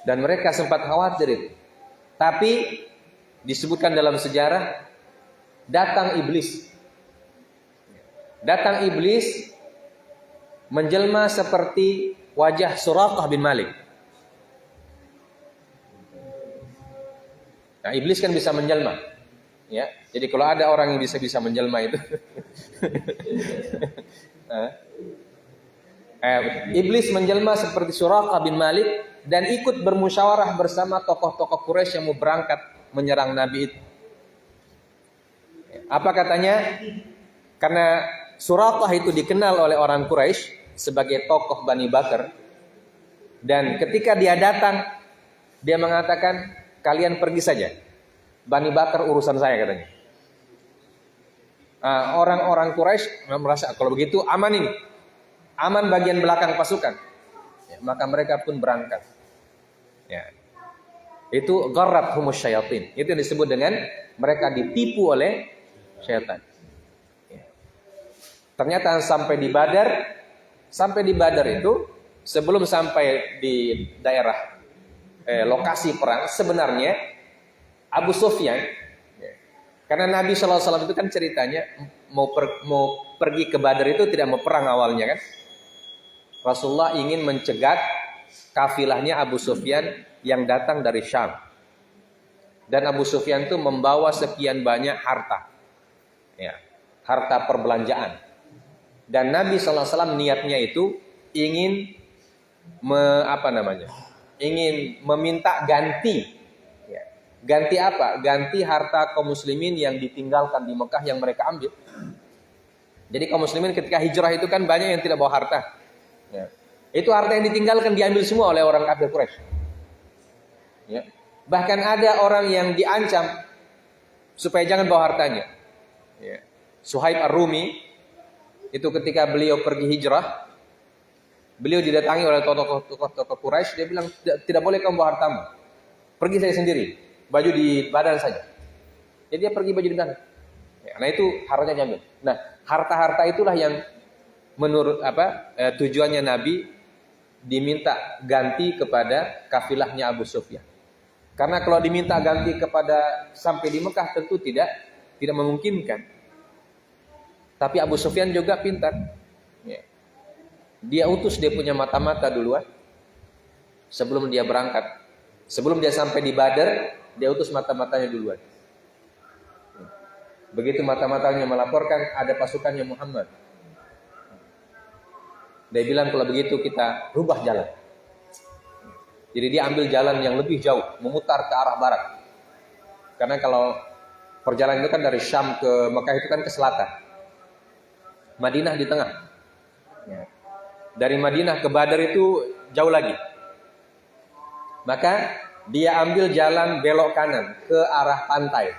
Dan mereka sempat khawatir itu. Tapi disebutkan dalam sejarah, datang iblis. Datang iblis menjelma seperti wajah Suraqah bin Malik. Nah, iblis kan bisa menjelma. Ya. Jadi kalau ada orang yang bisa menjelma itu iblis menjelma seperti Suraqah bin Malik dan ikut bermusyawarah bersama tokoh-tokoh Quraisy yang mau berangkat menyerang Nabi itu. Apa katanya? Karena Suraqah itu dikenal oleh orang Quraisy sebagai tokoh Bani Bakar, dan ketika dia datang, dia mengatakan, kalian pergi saja, Bani Bakar urusan saya katanya. Orang-orang Quraisy merasa kalau begitu aman ini, aman bagian belakang pasukan. Ya, maka mereka pun berangkat. Ya. Itu gharrathumus syayatin. Itu yang disebut dengan mereka ditipu oleh syaitan. Ya. Ternyata sampai di Badar itu, sebelum sampai di daerah lokasi perang, sebenarnya Abu Sufyan, ya, karena Nabi SAW itu kan ceritanya mau pergi ke Badar itu tidak mau perang awalnya kan. Rasulullah ingin mencegat kafilahnya Abu Sufyan yang datang dari Syam. Dan Abu Sufyan itu membawa sekian banyak harta. Ya, harta perbelanjaan. Dan Nabi SAW niatnya itu ingin ingin meminta ganti. Ya. Ganti apa? Ganti harta kaum muslimin yang ditinggalkan di Mekah yang mereka ambil. Jadi kaum muslimin ketika hijrah itu kan banyak yang tidak bawa harta. Ya. Itu harta yang ditinggalkan diambil semua oleh orang kafir Quraisy. Ya. Bahkan ada orang yang diancam supaya jangan bawa hartanya. Ya. Suhaib Ar-Rumi itu ketika beliau pergi hijrah, beliau didatangi oleh tokoh-tokoh Quraisy. Dia bilang, tidak boleh kamu bawa hartamu. Pergi saya sendiri, baju di badan saja. Jadi dia pergi baju di badan. Ya, nah itu hartanya diambil. Nah harta-harta itulah yang menurut tujuannya Nabi diminta ganti kepada kafilahnya Abu Sufyan. Karena kalau diminta ganti kepada sampai di Mekah tentu tidak memungkinkan. Tapi Abu Sufyan juga pintar. Ya. Dia utus dia punya mata-mata duluan sebelum dia berangkat. Sebelum dia sampai di Badar, dia utus mata-matanya duluan. Begitu mata-matanya melaporkan ada pasukannya Muhammad. Dia bilang kalau begitu kita rubah jalan. Jadi dia ambil jalan yang lebih jauh, memutar ke arah barat. Karena kalau perjalanan itu kan dari Syam ke Mekah itu kan ke selatan. Madinah di tengah. Ya. Dari Madinah ke Badar itu jauh lagi. Maka dia ambil jalan belok kanan ke arah pantai.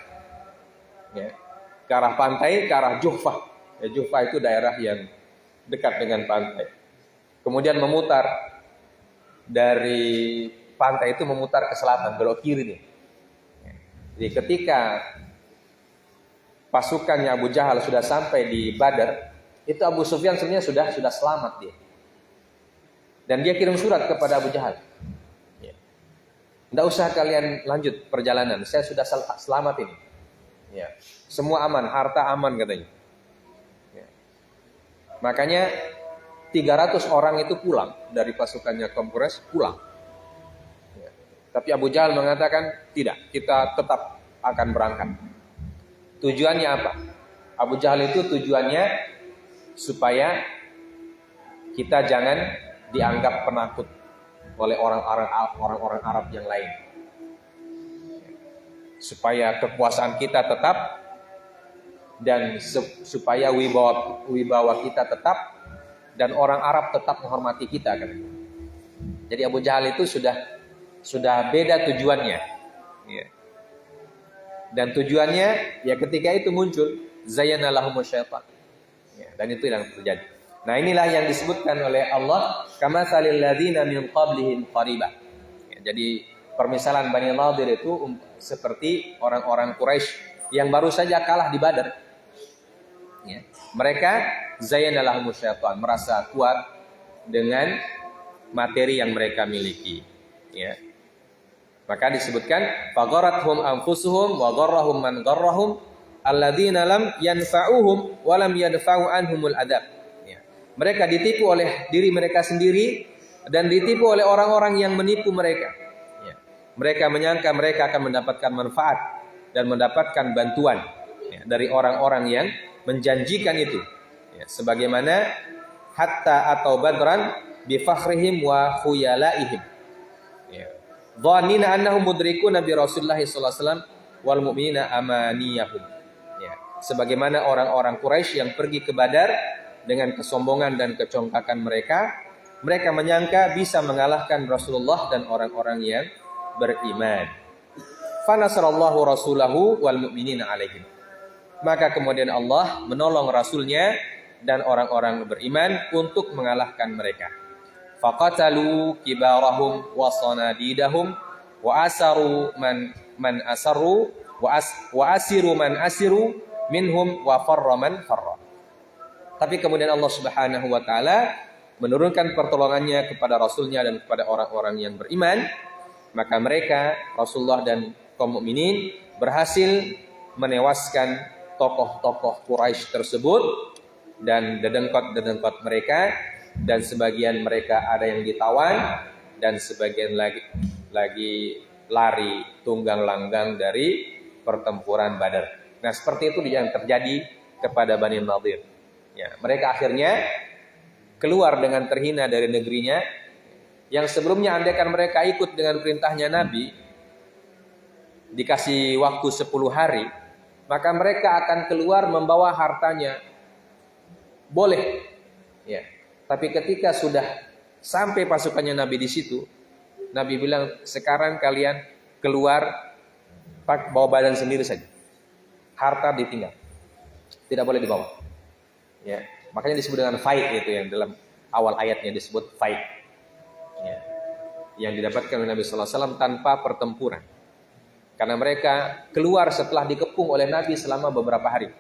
Ya. Ke arah pantai, ke arah Juhfah. Ya, Juhfah itu daerah yang dekat dengan pantai. Kemudian memutar dari pantai itu memutar ke selatan, belok kiri nih. Jadi ketika pasukannya Abu Jahal sudah sampai di Badar, itu Abu Sufyan sebenarnya sudah selamat dia. Dan dia kirim surat kepada Abu Jahal. Tidak usah kalian lanjut perjalanan, saya sudah selamat ini. Ya. Semua aman, harta aman katanya. Ya. Makanya 300 orang itu pulang dari pasukannya kaum Quraisy pulang. Ya. Tapi Abu Jahal mengatakan tidak, kita tetap akan berangkat. Tujuannya apa? Abu Jahal itu tujuannya supaya kita jangan dianggap penakut oleh orang-orang Arab yang lain. Supaya kekuasaan kita tetap dan supaya wibawa kita tetap dan orang Arab tetap menghormati kita kan. Jadi Abu Jahal itu sudah beda tujuannya. Ya. Dan tujuannya ya ketika itu muncul zayyana lahumus syaitan. Ya, dan itu yang terjadi. Nah, inilah yang disebutkan oleh Allah kamatsalil ladzina min qablihim qaribah. Ya, jadi permisalan Bani Nadir itu seperti orang-orang Quraisy yang baru saja kalah di Badar. Ya. Mereka zayyana lahumus syaitan, merasa kuat dengan materi yang mereka miliki. Ya. Maka disebutkan fagharatuhum anfusuhum wa gharrahum man gharrahum alladzina lam yanfa'uhum wa lam yadfa'u anhumul adab. Ya. Mereka ditipu oleh diri mereka sendiri dan ditipu oleh orang-orang yang menipu mereka. Ya. Mereka menyangka mereka akan mendapatkan manfaat dan mendapatkan bantuan ya, dari orang-orang yang menjanjikan itu. Ya, sebagaimana hatta atau badran bi fakhrihim wa khuyalaihim. Ya. Dhannina annahum mudrikuna bi Rasulillah sallallahu alaihi wasallam wal mu'minina amaniyahum. Ya. Sebagaimana orang-orang Quraisy yang pergi ke Badar dengan kesombongan dan kecongkakan mereka menyangka bisa mengalahkan Rasulullah dan orang-orang yang beriman. Fa nasarallahu rasulahu wal mu'minina alaihim. Maka kemudian Allah menolong Rasulnya dan orang-orang beriman untuk mengalahkan mereka. Faqatalu kibarahum wa sanadidahum wa asaru man asaru wa asiru man asiru minhum wa farra man farra. Tapi kemudian Allah Subhanahu wa taala menurunkan pertolongannya kepada Rasulnya dan kepada orang-orang yang beriman. Maka mereka, Rasulullah dan kaum mukminin berhasil menewaskan tokoh-tokoh Quraisy tersebut dan dedengkot mereka, dan sebagian mereka ada yang ditawan dan sebagian lagi lari tunggang langgang dari pertempuran Badar. Nah, seperti itu yang terjadi kepada Bani Nadir. Ya, mereka akhirnya keluar dengan terhina dari negerinya. Yang sebelumnya andaikan mereka ikut dengan perintahnya Nabi, dikasih waktu 10 hari, maka mereka akan keluar membawa hartanya. Boleh. Ya. Tapi ketika sudah sampai pasukannya Nabi di situ, Nabi bilang, sekarang kalian keluar bawa badan sendiri saja. Harta ditinggal. Tidak boleh dibawa. Ya. Makanya disebut dengan fight, itu yang dalam awal ayatnya disebut fight. Ya. Yang didapatkan oleh Nabi sallallahu alaihi wasallam tanpa pertempuran. Karena mereka keluar setelah dikepung oleh Nabi selama beberapa hari.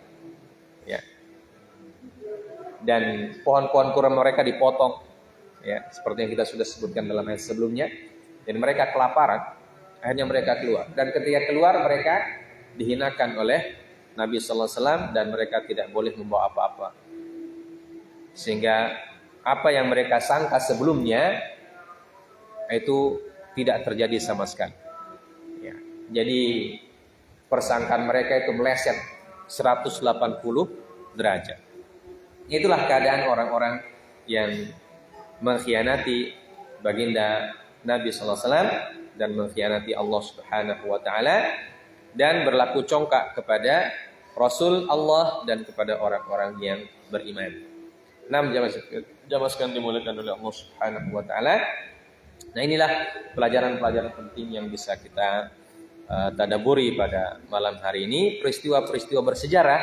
Ya. Dan pohon-pohon kurma mereka dipotong. Ya, seperti yang kita sudah sebutkan dalam ayat sebelumnya. Dan mereka kelaparan. Akhirnya mereka keluar. Dan ketika keluar mereka dihinakan oleh Nabi sallallahu alaihi wasallam dan mereka tidak boleh membawa apa-apa. Sehingga apa yang mereka sangka sebelumnya itu tidak terjadi sama sekali. Ya. Jadi persangkaan mereka itu meleset 180 derajat. Itulah keadaan orang-orang yang mengkhianati baginda Nabi sallallahu alaihi wasallam dan mengkhianati Allah Subhanahu wa taala dan berlaku congkak kepada Rasul Allah dan kepada orang-orang yang beriman. 6 jamaah sekalian dimuliakan oleh Allah Subhanahu wa taala. Nah, inilah pelajaran-pelajaran penting yang bisa kita tadaburi pada malam hari ini. Peristiwa-peristiwa bersejarah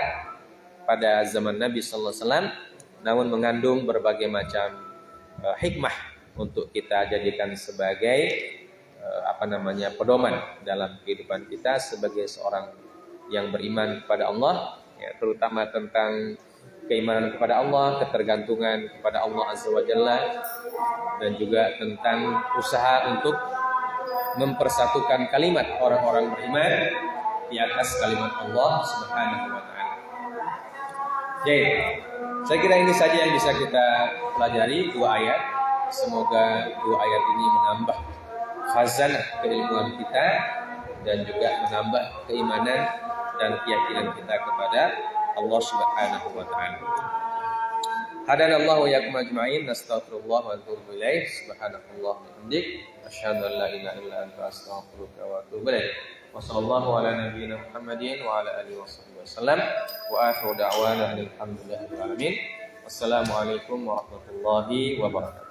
pada zaman Nabi sallallahu alaihi wasallam namun mengandung berbagai macam hikmah untuk kita jadikan sebagai pedoman dalam kehidupan kita sebagai seorang yang beriman kepada Allah, ya, terutama tentang keimanan kepada Allah, ketergantungan kepada Allah Azza wa Jalla, dan juga tentang usaha untuk mempersatukan kalimat orang-orang beriman di atas kalimat Allah Subhanahu wa taala. Jadi, saya kira ini saja yang bisa kita pelajari 2 ayat. Semoga 2 ayat ini menambah khazanah keilmuan kita dan juga menambah keimanan dan keyakinan kita kepada Allah Subhanahu wa taala. Hadanallahu wa iyyakum ajma'in. Nastaghfirullah wa natubu ilaih. Subhanakallah wa bihamdik, asyhadu an la ilaha illa anta astaghfiruka wa atubu ilaik. Wa sallallahu ala nabiyyina Muhammadin wa ala alihi washabbihi wasallam. Wa akhiru da'wana alhamdulillahirabbil alamin. Wassalamualaikum warahmatullahi wabarakatuh.